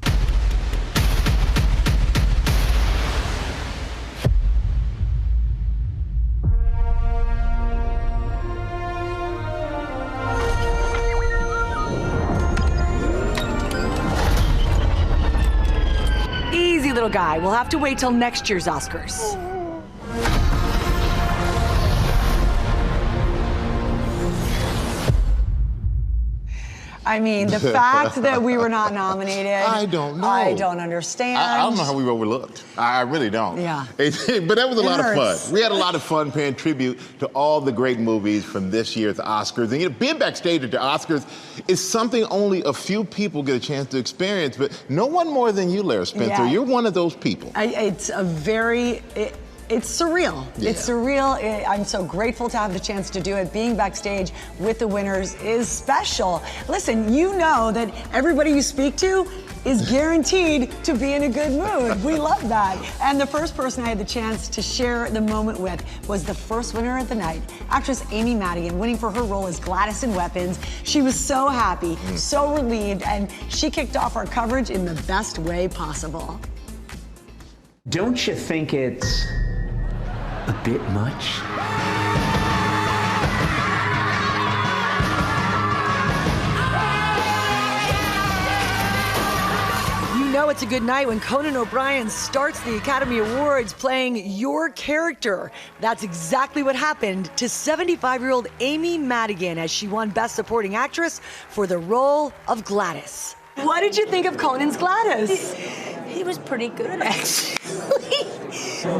Easy, little guy. We'll have to wait till next year's Oscars. I mean, the fact that we were not nominated. I don't know. I don't understand. I don't know how we were overlooked. I really don't. Yeah. But that was a lot of hurts. fun. We had a lot of fun paying tribute to all the great movies from this year's Oscars. And being backstage at the Oscars is something only a few people get a chance to experience, but no one more than you, Lara Spencer. Yeah. You're one of those people. It's surreal. Yeah. It's surreal. I'm so grateful to have the chance to do it. Being backstage with the winners is special. Listen, you know that everybody you speak to is guaranteed to be in a good mood. We love that. And the first person I had the chance to share the moment with was the first winner of the night, actress Amy Madigan, winning for her role as Gladys in Weapons. She was so happy, so relieved, and she kicked off our coverage in the best way possible. Don't you think it's a bit much? You know it's a good night when Conan O'Brien starts the Academy Awards playing your character. That's exactly what happened to 75-year-old Amy Madigan as she won Best Supporting Actress for the role of Gladys. What did you think of Conan's Gladys? He was pretty good, actually.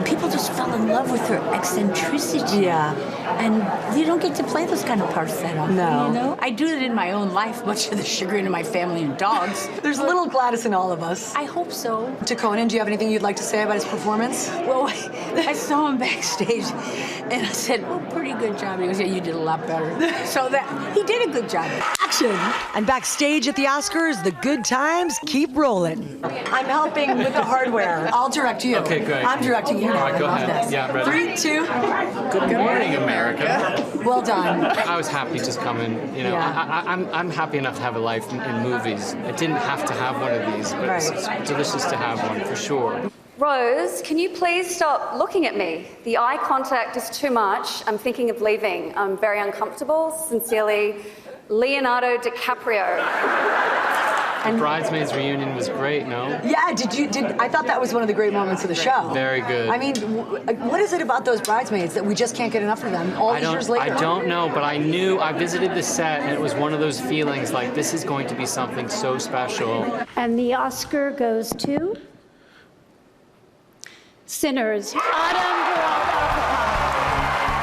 People just fell in love with her eccentricity. Yeah. And you don't get to play those kind of parts that often, No. you know? I do it in my own life, much to the chagrin of my family and dogs. There's a little Gladys in all of us. I hope so. To Conan, do you have anything you'd like to say about his performance? Well, I saw him backstage, and I said, well, pretty good job. He goes, yeah, you did a lot better. So that he did a good job. Action! And backstage at the Oscars, the good times keep rolling. I'm helping with the hardware. I'll direct you. Okay, great. I'm directing you. All right, go I love ahead. this. Yeah, ready. 3, 2. Good morning, America. Well done. I was happy just coming. You know, Yeah. I'm happy enough to have a life in movies. I didn't have to have one of these, but it's delicious to have one for sure. Rose, can you please stop looking at me? The eye contact is too much. I'm thinking of leaving. I'm very uncomfortable. Sincerely, Leonardo DiCaprio. The Bridesmaids reunion was great, no? Yeah, I thought that was one of the great moments of the show. Very good. I mean, what is it about those Bridesmaids that we just can't get enough of them all these years later? I don't know, but I visited the set, and it was one of those feelings like this is going to be something so special. And the Oscar goes to Sinners.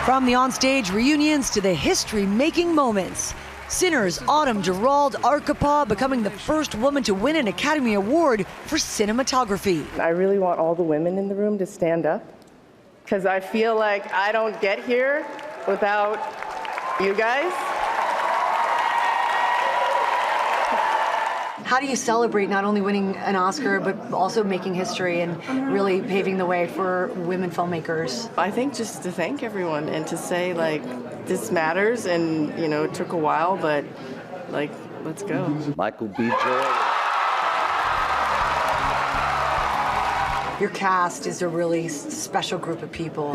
From the onstage reunions to the history-making moments, Sinners Autumn Gerald Arkapaw becoming the first woman to win an Academy Award for cinematography. I really want all the women in the room to stand up because I feel like I don't get here without you guys. How do you celebrate not only winning an Oscar, but also making history and really paving the way for women filmmakers? I think just to thank everyone and to say, like, this matters and, you know, it took a while, but, like, let's go. Michael B. Jordan. Your cast is a really special group of people.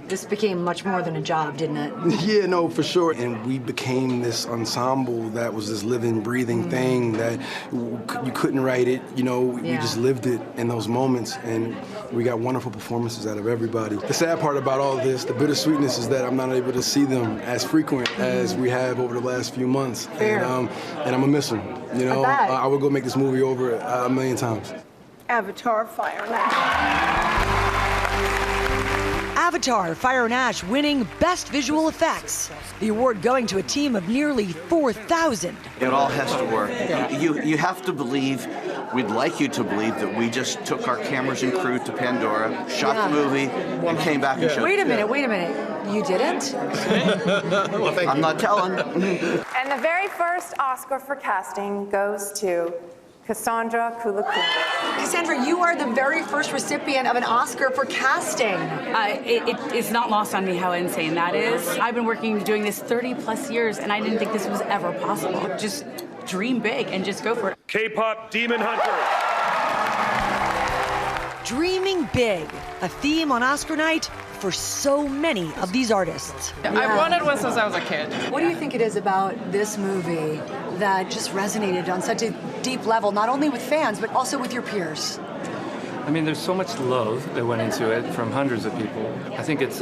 This became much more than a job, didn't it? Yeah, no, for sure. And we became this ensemble that was this living, breathing thing that you couldn't write it, you know, we just lived it in those moments, and we got wonderful performances out of everybody. The sad part about all this, the bittersweetness, is that I'm not able to see them as frequent as we have over the last few months. Fair. And I'm gonna miss them, you know? I would go make this movie over a million times. Avatar, Fire and Ash. Avatar, Fire and Ash winning Best Visual Effects. The award going to a team of nearly 4,000. It all has to work. You have to believe, we'd like you to believe that we just took our cameras and crew to Pandora, shot the movie, and came back and showed Wait a minute. You didn't? I'm not telling. And the very first Oscar for casting goes to Cassandra Kulakunda. Cassandra, you are the very first recipient of an Oscar for casting. It's not lost on me how insane that is. I've been doing this 30 plus years, and I didn't think this was ever possible. Just dream big and just go for it. K-pop Demon Hunter. Dreaming big, a theme on Oscar night for so many of these artists. I've wanted one since I was a kid. What do you think it is about this movie that just resonated on such a deep level, not only with fans, but also with your peers? I mean, there's so much love that went into it from hundreds of people. I think it's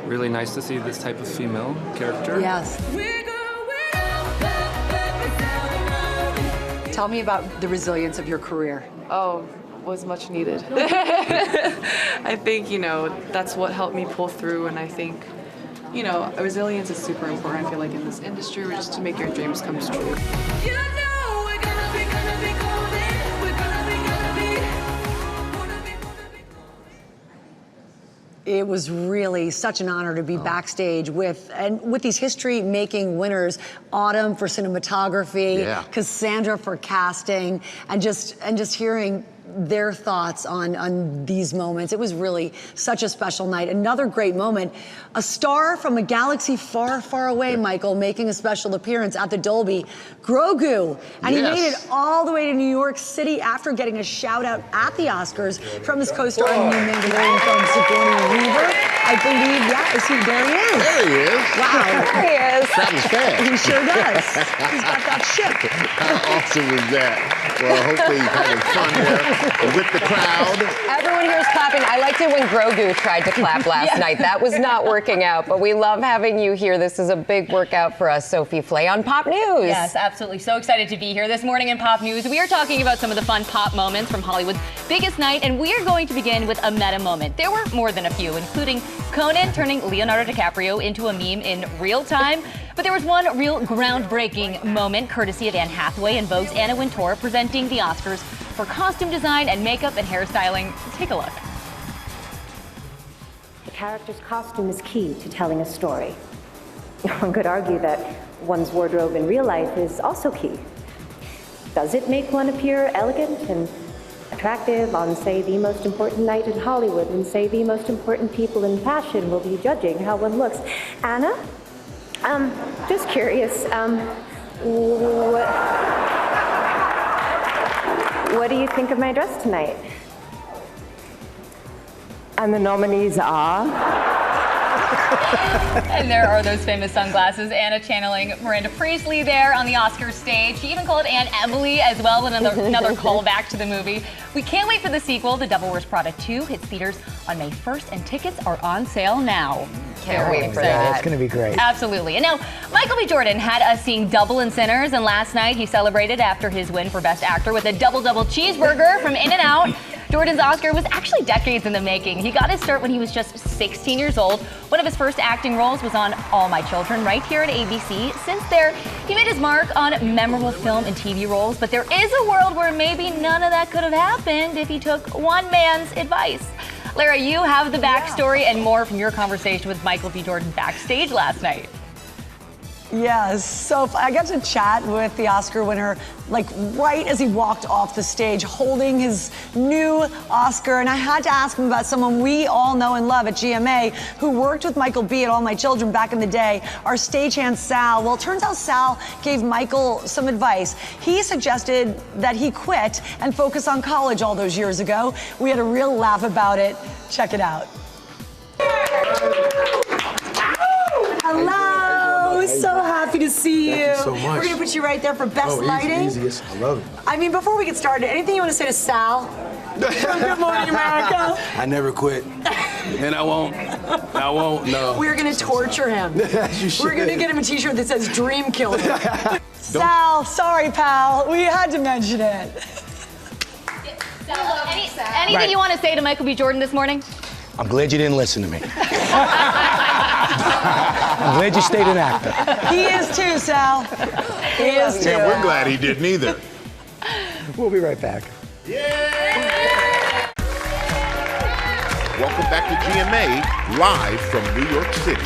really nice to see this type of female character. Yes. Tell me about the resilience of your career. Oh, was much needed. I think, you know, that's what helped me pull through, and I think, you know, resilience is super important, I feel like, in this industry, just to make your dreams come true. It was really such an honor to be backstage with these history-making winners. Autumn for cinematography, Cassandra for casting, and just hearing their thoughts on these moments. It was really such a special night. Another great moment. A star from a galaxy far, far away, Michael, making a special appearance at the Dolby, Grogu. And he made it all the way to New York City after getting a shout out at the Oscars from his co-star in the new Mandalorian film, Sigourney Weaver. I believe, there he is. There he is. Wow. There he is. Travels fast. He sure does. He's got that ship. How awesome was that? Well, hopefully he's having fun there with the crowd. Everyone here is clapping. I liked it when Grogu tried to clap last night. That was not working out, but we love having you here. This is a big workout for us, Sophie Flay, on Pop News. Yes, absolutely. So excited to be here this morning in Pop News. We are talking about some of the fun pop moments from Hollywood's biggest night, and we are going to begin with a meta moment. There were more than a few, including Conan turning Leonardo DiCaprio into a meme in real time. But there was one real groundbreaking moment, courtesy of Anne Hathaway and Vogue's Anna Wintour presenting the Oscars for costume design and makeup and hairstyling. Take a look. The character's costume is key to telling a story. One could argue that one's wardrobe in real life is also key. Does it make one appear elegant and attractive on, say, the most important night in Hollywood, when, say, the most important people in fashion will be judging how one looks? Anna? Just curious, what do you think of my dress tonight? And the nominees are? And there are those famous sunglasses. Anna channeling Miranda Priestley there on the Oscars stage. She even called Aunt Emily as well, another callback to the movie. We can't wait for the sequel. The Devil Wears Prada 2 hits theaters on May 1st, and tickets are on sale now. Can't wait for that. It's going to be great. Absolutely. And now, Michael B. Jordan had us seeing Double in Sinners, and last night he celebrated after his win for Best Actor with a double-double cheeseburger from In-N-Out. Jordan's Oscar was actually decades in the making. He got his start when he was just 16 years old. One of his first acting roles was on All My Children right here at ABC. Since there, he made his mark on memorable film and TV roles, but there is a world where maybe none of that could have happened if he took one man's advice. Lara, you have the backstory and more from your conversation with Michael B. Jordan backstage last night. Yes, so I got to chat with the Oscar winner, like right as he walked off the stage, holding his new Oscar. And I had to ask him about someone we all know and love at GMA, who worked with Michael B. at All My Children back in the day, our stagehand Sal. Well, it turns out Sal gave Michael some advice. He suggested that he quit and focus on college all those years ago. We had a real laugh about it. Check it out. Hello. So happy to see you. Thank you so much. We're gonna put you right there for best lighting. Easiest. I love it. I mean, before we get started, anything you want to say to Sal? Good morning, America. I never quit, and I won't. I won't. No. We're gonna torture him. You should. We're gonna get him a T-shirt that says "Dream Killer." Sal, sorry, pal. We had to mention it. Anything you want to say to Michael B. Jordan this morning? I'm glad you didn't listen to me. I'm glad you stayed an actor. He is too, Sal. He is too. And we're glad he didn't either. We'll be right back. Welcome back to GMA, live from New York City.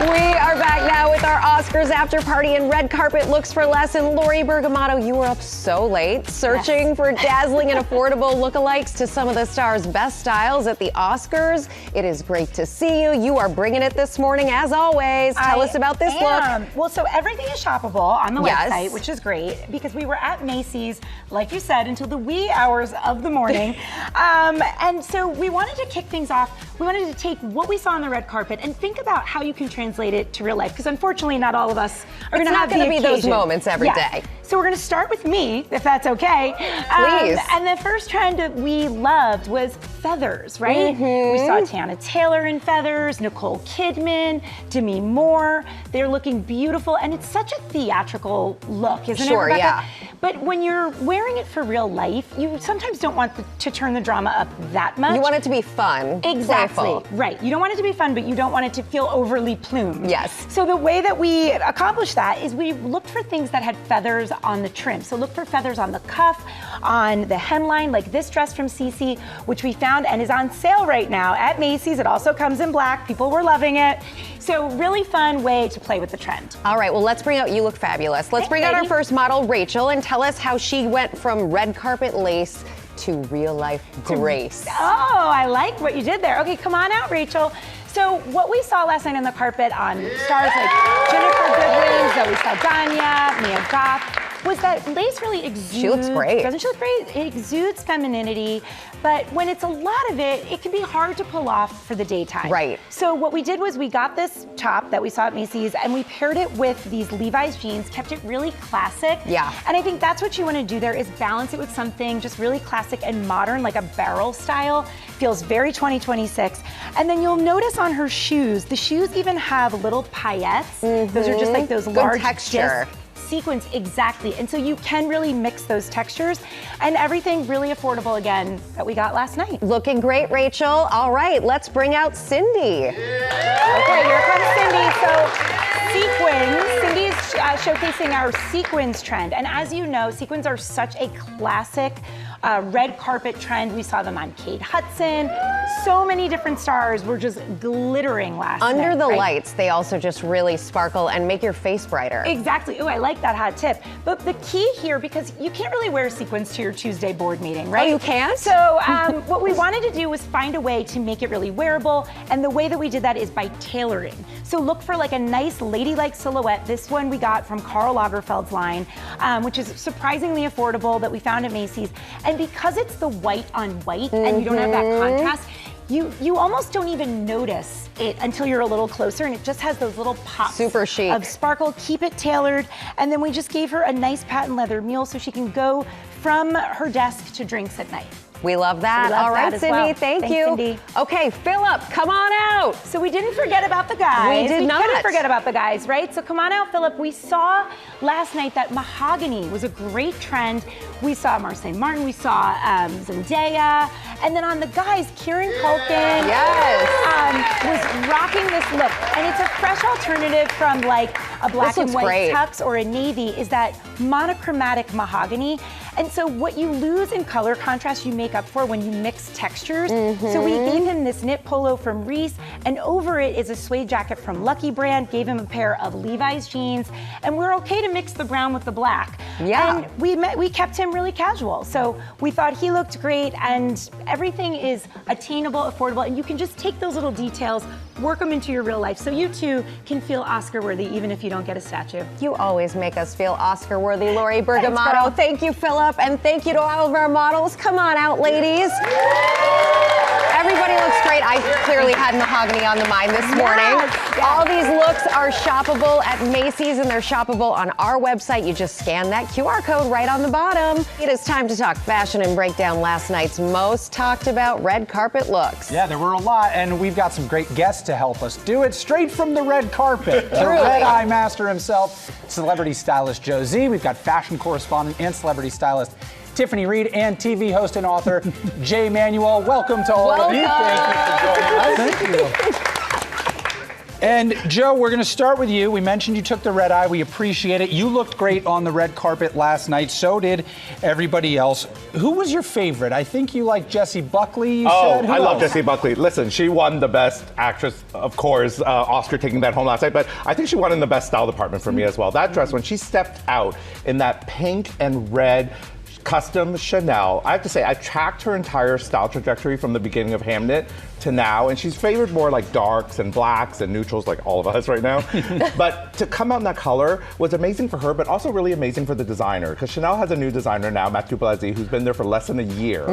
We are back now with our Oscars after party and red carpet looks for less. And Lori Bergamato, you were up so late searching for dazzling and affordable lookalikes to some of the stars' best styles at the Oscars. It is great to see you. You are bringing it this morning, as always. Tell us about this look. Well, so everything is shoppable on the website, which is great because we were at Macy's, like you said, until the wee hours of the morning. And so we wanted to kick things off. We wanted to take what we saw on the red carpet and think about how you can translate it to real life, because unfortunately not all of us are going to have the occasion. It's not going to be those moments every day. So we're going to start with me, if that's okay. Please. And the first trend that we loved was feathers, right? We saw Tiana Taylor in feathers, Nicole Kidman, Demi Moore. They're looking beautiful, and it's such a theatrical look, isn't it, Rebecca? Yeah. But when you're wearing it for real life, you sometimes don't want to turn the drama up that much. You want it to be fun. Exactly. Playful. Right. You don't want it to be fun, but you don't want it to feel overly plumed. Yes. So the way that we accomplished that is we looked for things that had feathers on the trim. So look for feathers on the cuff, on the hemline, like this dress from Cece, which we found and is on sale right now at Macy's. It also comes in black. People were loving it. So really fun way to play with the trend. All right, well, let's bring out, you look fabulous. Let's bring out our first model, Rachel, and tell us how she went from red carpet lace to real life grace. Oh, I like what you did there. Okay, come on out, Rachel. So what we saw last night on the carpet on stars like Jennifer Goodwin, Zoe Saldana, Mia Goth, was that lace really exudes. She looks great. Doesn't she look great? It exudes femininity, but when it's a lot of it, it can be hard to pull off for the daytime. Right. So what we did was we got this top that we saw at Macy's and we paired it with these Levi's jeans, kept it really classic. Yeah. And I think that's what you want to do there is balance it with something just really classic and modern, like a barrel style. Feels very 2026. And then you'll notice on her shoes, the shoes even have little paillettes. Those are just like those Good large texture. disc sequins, exactly. And so you can really mix those textures and everything really affordable again that we got last night. Looking great, Rachel. All right, let's bring out Cindy. Okay, here comes Cindy. So sequins, Cindy's showcasing our sequins trend. And as you know, sequins are such a classic red carpet trend. We saw them on Kate Hudson. So many different stars were just glittering last night. Under the right? lights, they also just really sparkle and make your face brighter. Exactly. Oh, I like that hot tip. But the key here, because you can't really wear sequins to your Tuesday board meeting, right? Oh, you can't? So what we wanted to do was find a way to make it really wearable. And the way that we did that is by tailoring. So look for like a nice ladylike silhouette. This one we got from Karl Lagerfeld's line, which is surprisingly affordable that we found at Macy's. And because it's the white on white and you don't have that contrast, you almost don't even notice it until you're a little closer, and it just has those little pops Super chic. of sparkle. Keep it tailored, and then we just gave her a nice patent leather mule so she can go from her desk to drinks at night. We love that. We love All right, that as Cindy, well. thank Thanks, you. Cindy. Okay, Philip, come on out. So we didn't forget about the guys. We did not. couldn't forget about the guys, right? So come on out, Philip. We saw last night that mahogany was a great trend. We saw Marseille Martin, we saw Zendaya, and then on the guys, Kieran Culkin was rocking this look. And it's a fresh alternative from like a black and white tux or a navy, is that monochromatic mahogany. And so what you lose in color contrast, you make up for when you mix textures. So we gave him this knit polo from Reese, and over it is a suede jacket from Lucky Brand, gave him a pair of Levi's jeans, and we're okay to mix the brown with the black. Yeah. And we kept him really casual. So we thought he looked great, and everything is attainable, affordable, and you can just take those little details, work them into your real life, so you too can feel Oscar-worthy, even if you don't get a statue. You always make us feel Oscar-worthy, Lori Bergamotto. Thank you, Philip, and thank you to all of our models. Come on out, ladies. Everybody looks great. I clearly had mahogany on the mind this morning. All these looks are shoppable at Macy's, and they're shoppable on our website. You just scan that QR code right on the bottom. It is time to talk fashion and break down last night's most talked about red carpet looks. Yeah, there were a lot, and we've got some great guests to help us do it straight from the red carpet. The red eye master himself, celebrity stylist Joe Z. We've got fashion correspondent and celebrity stylist Tiffany Reed, and TV host and author Jay Manuel. Welcome to all of you. Thank you for joining us. Thank you. And Joe, we're going to start with you. We mentioned you took the red eye. We appreciate it. You looked great on the red carpet last night. So did everybody else. Who was your favorite? I think you liked Jessie Buckley, you said. Who I love else? Jessie Buckley. Listen, she won the Best Actress, of course, Oscar taking that home last night, but I think she won in the Best Style department for me as well. That dress, when she stepped out in that pink and red custom Chanel, I have to say, I tracked her entire style trajectory from the beginning of Hamnet to now, and she's favored more like darks and blacks and neutrals like all of us right now. But to come out in that color was amazing for her, but also really amazing for the designer, because Chanel has a new designer now, Mathieu Blasi, who's been there for less than a year.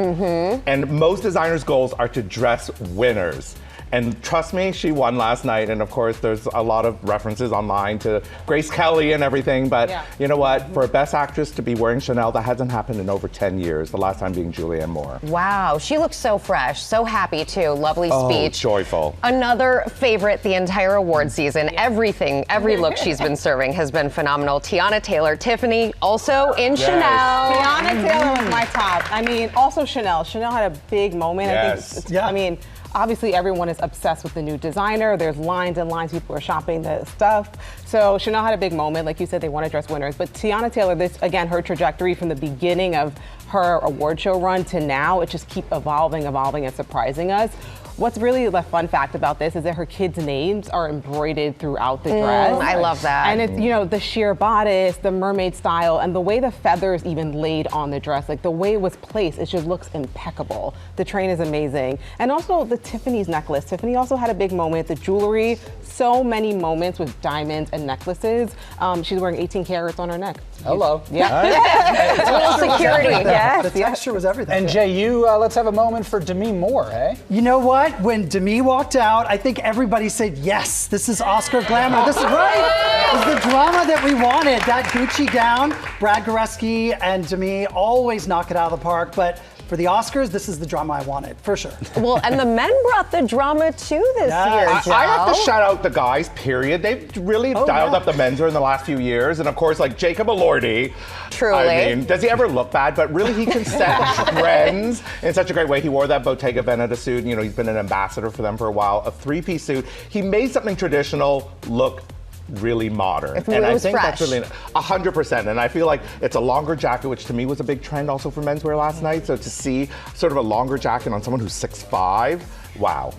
And most designers' goals are to dress winners. And trust me, she won last night. And of course, there's a lot of references online to Grace Kelly and everything. But you know what? For a Best Actress to be wearing Chanel, that hasn't happened in over 10 years. The last time being Julianne Moore. Wow, she looks so fresh, so happy too. Lovely speech. Joyful. Another favorite the entire award season. Everything, every look she's been serving has been phenomenal. Tiana Taylor, Tiffany, also in Chanel. Tiana Taylor was my top. I mean, also Chanel. Chanel had a big moment. I think. I mean, Obviously, everyone is obsessed with the new designer. There's lines and lines. People are shopping the stuff. So Chanel had a big moment. Like you said, they want to dress winners. But Tiana Taylor, this, again, her trajectory from the beginning of her award show run to now, it just keeps evolving and surprising us. What's really the fun fact about this is that her kids' names are embroidered throughout the dress. I love that. And it's, you know, the sheer bodice, the mermaid style, and the way the feathers even laid on the dress, like the way it was placed, it just looks impeccable. The train is amazing. And also the Tiffany's necklace. Tiffany also had a big moment. The jewelry, so many moments with diamonds and necklaces. She's wearing 18 carats on her neck. Hello. Yeah. It's a little security. Yes. The texture was everything. And Jay, let's have a moment for Demi Moore, hey? You know what? When Demi walked out, I think everybody said, yes, this is Oscar glamour. This is right. This is the drama that we wanted. That Gucci gown, Brad Goreski and Demi always knock it out of the park, but for the Oscars, this is the drama I wanted, for sure. Well, and the men brought the drama too this year, Joe. I have to shout out the guys, period. They've really dialed up the menswear in the last few years. And of course, like Jacob Elordi. Truly. I mean, does he ever look bad? But really, he can set trends in such a great way. He wore that Bottega Veneta suit. You know, he's been an ambassador for them for a while. A three-piece suit. He made something traditional look really modern. And I think that's really 100%. And I feel like it's a longer jacket, which to me was a big trend also for menswear last night. So to see sort of a longer jacket on someone who's 6'5", wow.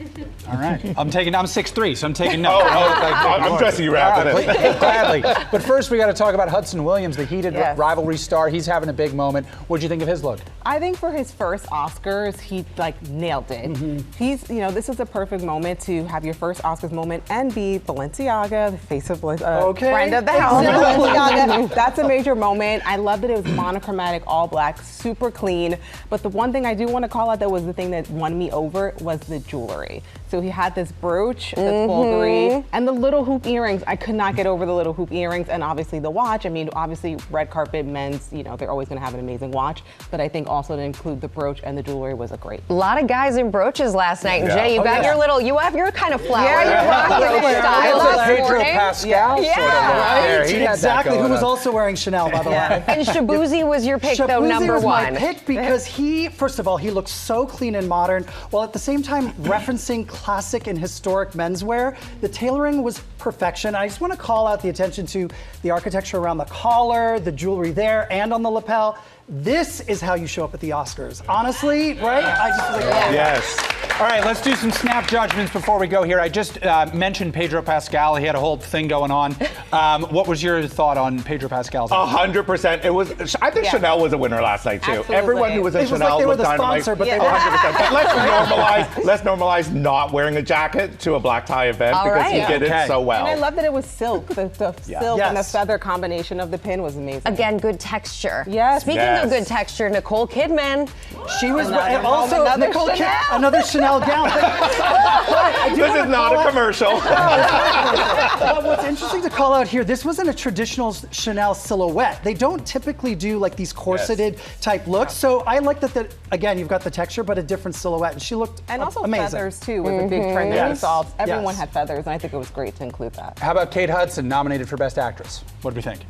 All right. I'm 6'3", so I'm taking notes. I'm dressing you right, gladly. But first, we got to talk about Hudson Williams, the heated rivalry star. He's having a big moment. What'd you think of his look? I think for his first Oscars, he nailed it. He's, you know, this is a perfect moment to have your first Oscars moment and be Balenciaga, the face of friend of the house. Balenciaga. That's a major moment. I love that it was monochromatic, all black, super clean. But the one thing I do want to call out that was the thing that won me over was the jewelry. So he had this brooch, this bulgari, and the little hoop earrings. I could not get over the little hoop earrings, and obviously the watch. I mean, obviously red carpet men's, you know, they're always going to have an amazing watch. But I think also to include the brooch and the jewelry was a great. A lot of guys in brooches last night. And Jay, you got your little, you have your kind of flower. Yeah, you're rocking it style. Pedro Pascal sort of look there. He had that Exactly, who was going on. also wearing Chanel, by the way. And Shabuzi was your pick, though, number was one. my pick because he, first of all, he looks so clean and modern, while at the same time referencing classic and historic menswear. The tailoring was perfection. I just want to call out the attention to the architecture around the collar, the jewelry there, and on the lapel. This is how you show up at the Oscars. Honestly, right? I just was like, yes. All right, let's do some snap judgments before we go here. I just mentioned Pedro Pascal. He had a whole thing going on. What was your thought on Pedro Pascal's? 100%. It was. I think Chanel was a winner last night too. Absolutely. Everyone who was in it was Chanel like they were the dynamite. sponsor, but they were 100%. But let's normalize not wearing a jacket to a black tie event because he did it so well. And I love that it was silk. The silk and the feather combination of the pin was amazing. Again, good texture. Yes. Speaking of good texture, Nicole Kidman. She was also another Chanel gown. This is not a commercial. But what's interesting to call out here, this wasn't a traditional Chanel silhouette. They don't typically do like these corseted type looks. So I like that, again, you've got the texture, but a different silhouette. And she looked also amazing. Feathers too was a big trend that we saw. Everyone had feathers, and I think it was great to include that. How about Kate Hudson, nominated for Best Actress? What do we think?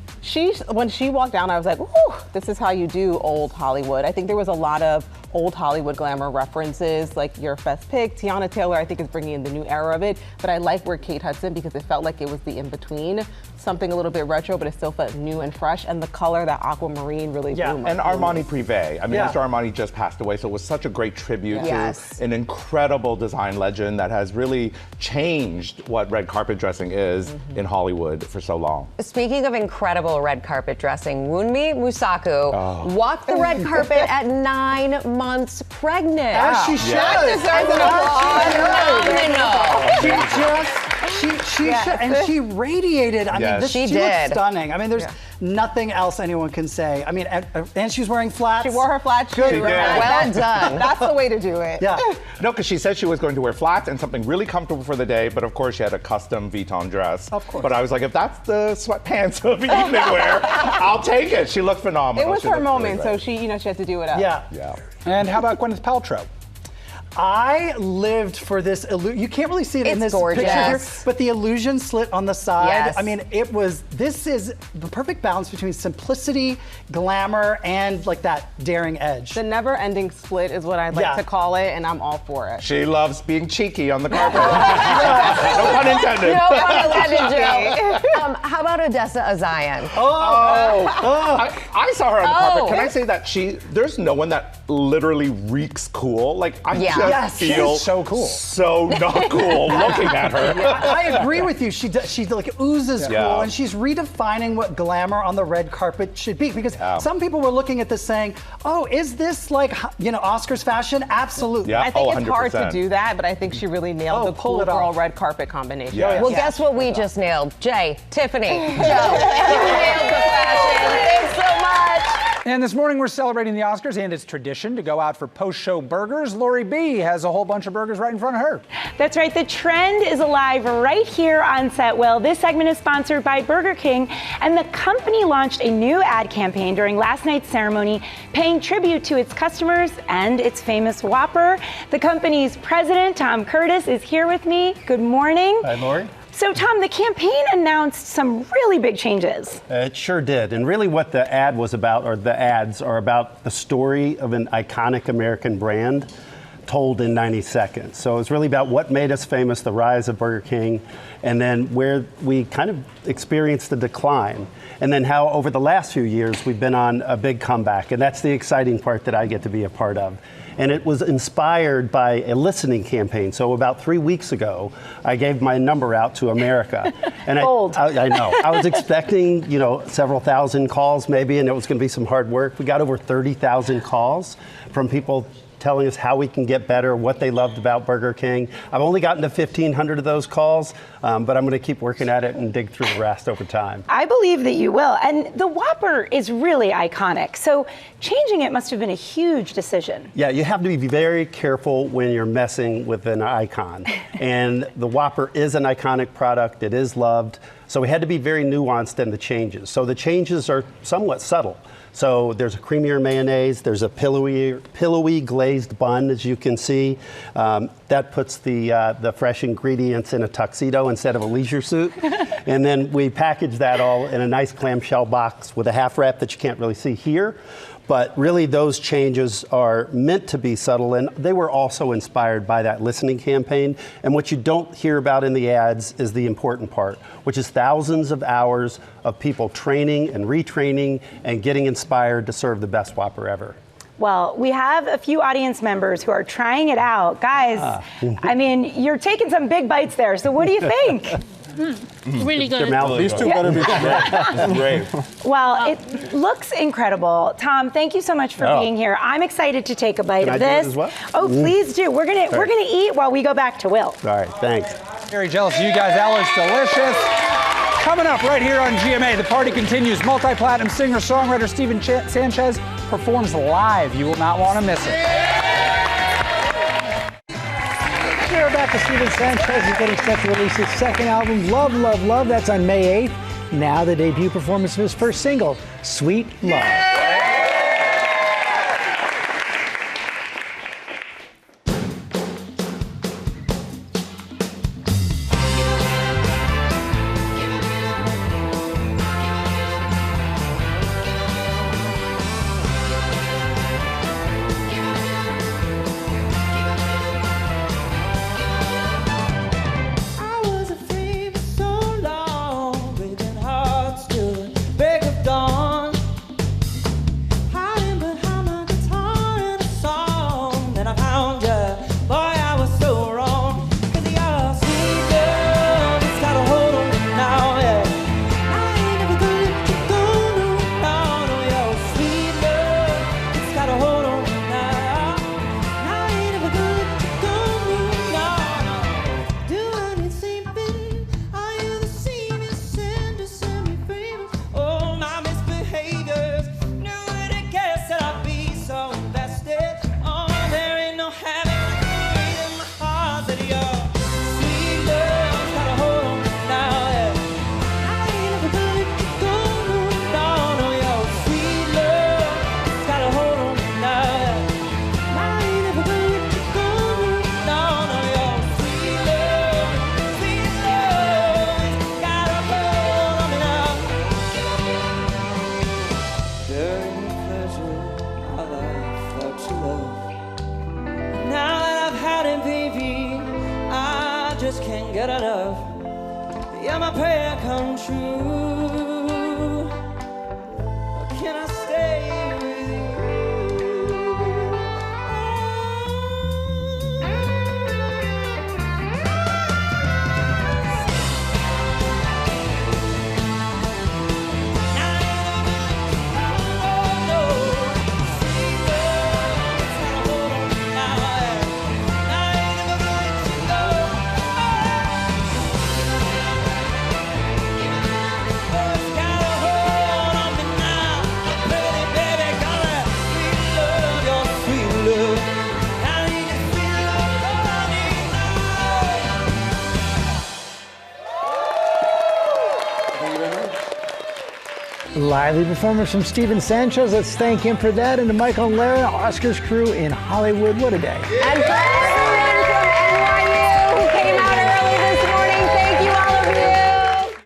When she walked down, I was like, ooh, this is how you do old Hollywood. I think there was a lot of old Hollywood glamour references, like your best pick. Tiana Taylor, I think, is bringing in the new era of it. But I like where Kate Hudson, because it felt like it was the in-between. Something a little bit retro, but it still felt new and fresh. And the color, that aquamarine, really blew my and Armani Privé. I mean, Mr. Armani just passed away, so it was such a great tribute to an incredible design legend that has really changed what red carpet dressing is in Hollywood for so long. Speaking of incredible red carpet dressing, Wunmi Mosaku walked the red carpet at 9 months pregnant. As she should. And she radiated. I mean, she looked stunning. I mean, there's nothing else anyone can say. I mean, and she was wearing flats. She wore her flat shoes. Well done. That's the way to do it. Yeah. No, because she said she was going to wear flats and something really comfortable for the day, but of course she had a custom Vuitton dress. Of course. But I was like, if that's the sweatpants of evening wear, I'll take it. She looked phenomenal. It was her moment, so she had to do it up. Yeah. And how about Gwyneth Paltrow? I lived for this illusion. You can't really see it in It's this gorgeous. picture here, but the illusion slit on the side. Yes. I mean, this is the perfect balance between simplicity, glamour, and like that daring edge. The never-ending split is what I'd like to call it, and I'm all for it. She loves being cheeky on the carpet. No pun intended. No pun intended, Joe. How about Odessa Azayan? I saw her on the carpet. Can I say that there's no one that literally reeks cool. Like, I just feel so cool. So not cool looking at her. I agree with you. She like oozes cool, Yeah. and she's redefining what glamour on the red carpet should be. Because some people were looking at this saying, "Oh, is this like Oscars fashion?" Absolutely. I think it's hard to do that, but I think she really nailed the cool girl red carpet combination. Well, guess what we just nailed? Jay, Tiffany, Joe, you nailed the fashion. Thanks so much. And this morning we're celebrating the Oscars, and it's tradition to go out for post-show burgers. Lori B has a whole bunch of burgers right in front of her. That's right. The trend is alive right here on set. Well, this segment is sponsored by Burger King, and the company launched a new ad campaign during last night's ceremony, paying tribute to its customers and its famous Whopper. The company's president, Tom Curtis, is here with me. Good morning. Hi, Lori. So, Tom, the campaign announced some really big changes. It sure did. And really what the ad was about, or the ads are about, the story of an iconic American brand told in 90 seconds. So it's really about what made us famous, the rise of Burger King, and then where we kind of experienced the decline. And then how over the last few years we've been on a big comeback. And that's the exciting part that I get to be a part of. And it was inspired by a listening campaign. So about 3 weeks ago, I gave my number out to America. And I know. I was expecting, several thousand calls maybe, and it was going to be some hard work. We got over 30,000 calls from people telling us how we can get better, what they loved about Burger King. I've only gotten to 1,500 of those calls, but I'm going to keep working at it and dig through the rest over time. I believe that you will. And the Whopper is really iconic. So changing it must have been a huge decision. Yeah, you have to be very careful when you're messing with an icon. And the Whopper is an iconic product. It is loved. So we had to be very nuanced in the changes. So the changes are somewhat subtle. So there's a creamier mayonnaise, there's a pillowy glazed bun, as you can see. That puts the fresh ingredients in a tuxedo instead of a leisure suit. And then we package that all in a nice clamshell box with a half wrap that you can't really see here. But really those changes are meant to be subtle, and they were also inspired by that listening campaign. And what you don't hear about in the ads is the important part, which is thousands of hours of people training and retraining and getting inspired to serve the best Whopper ever. Well, we have a few audience members who are trying it out. Guys, I mean, you're taking some big bites there, so what do you think? Really good. These two better be great. Well, it looks incredible. Tom, thank you so much for being here. I'm excited to take a bite Can of I do it this. as well? Oh, please do. We're gonna eat while we go back to Will. All right, thanks. Very jealous of you guys. That looks delicious. Coming up right here on GMA, the party continues. Multi-platinum singer-songwriter Steven Sanchez performs live. You will not want to miss it. We're back to Steven Sanchez. He's getting set to release his second album, Love, Love, Love. That's on May 8th. Now the debut performance of his first single, Sweet Love. can't get enough. Yeah, my prayer come true. Can I stay with you? Lively performance from Steven Sanchez. Let's thank him for that. And to Michael and Lara, Oscars crew in Hollywood. What a day. And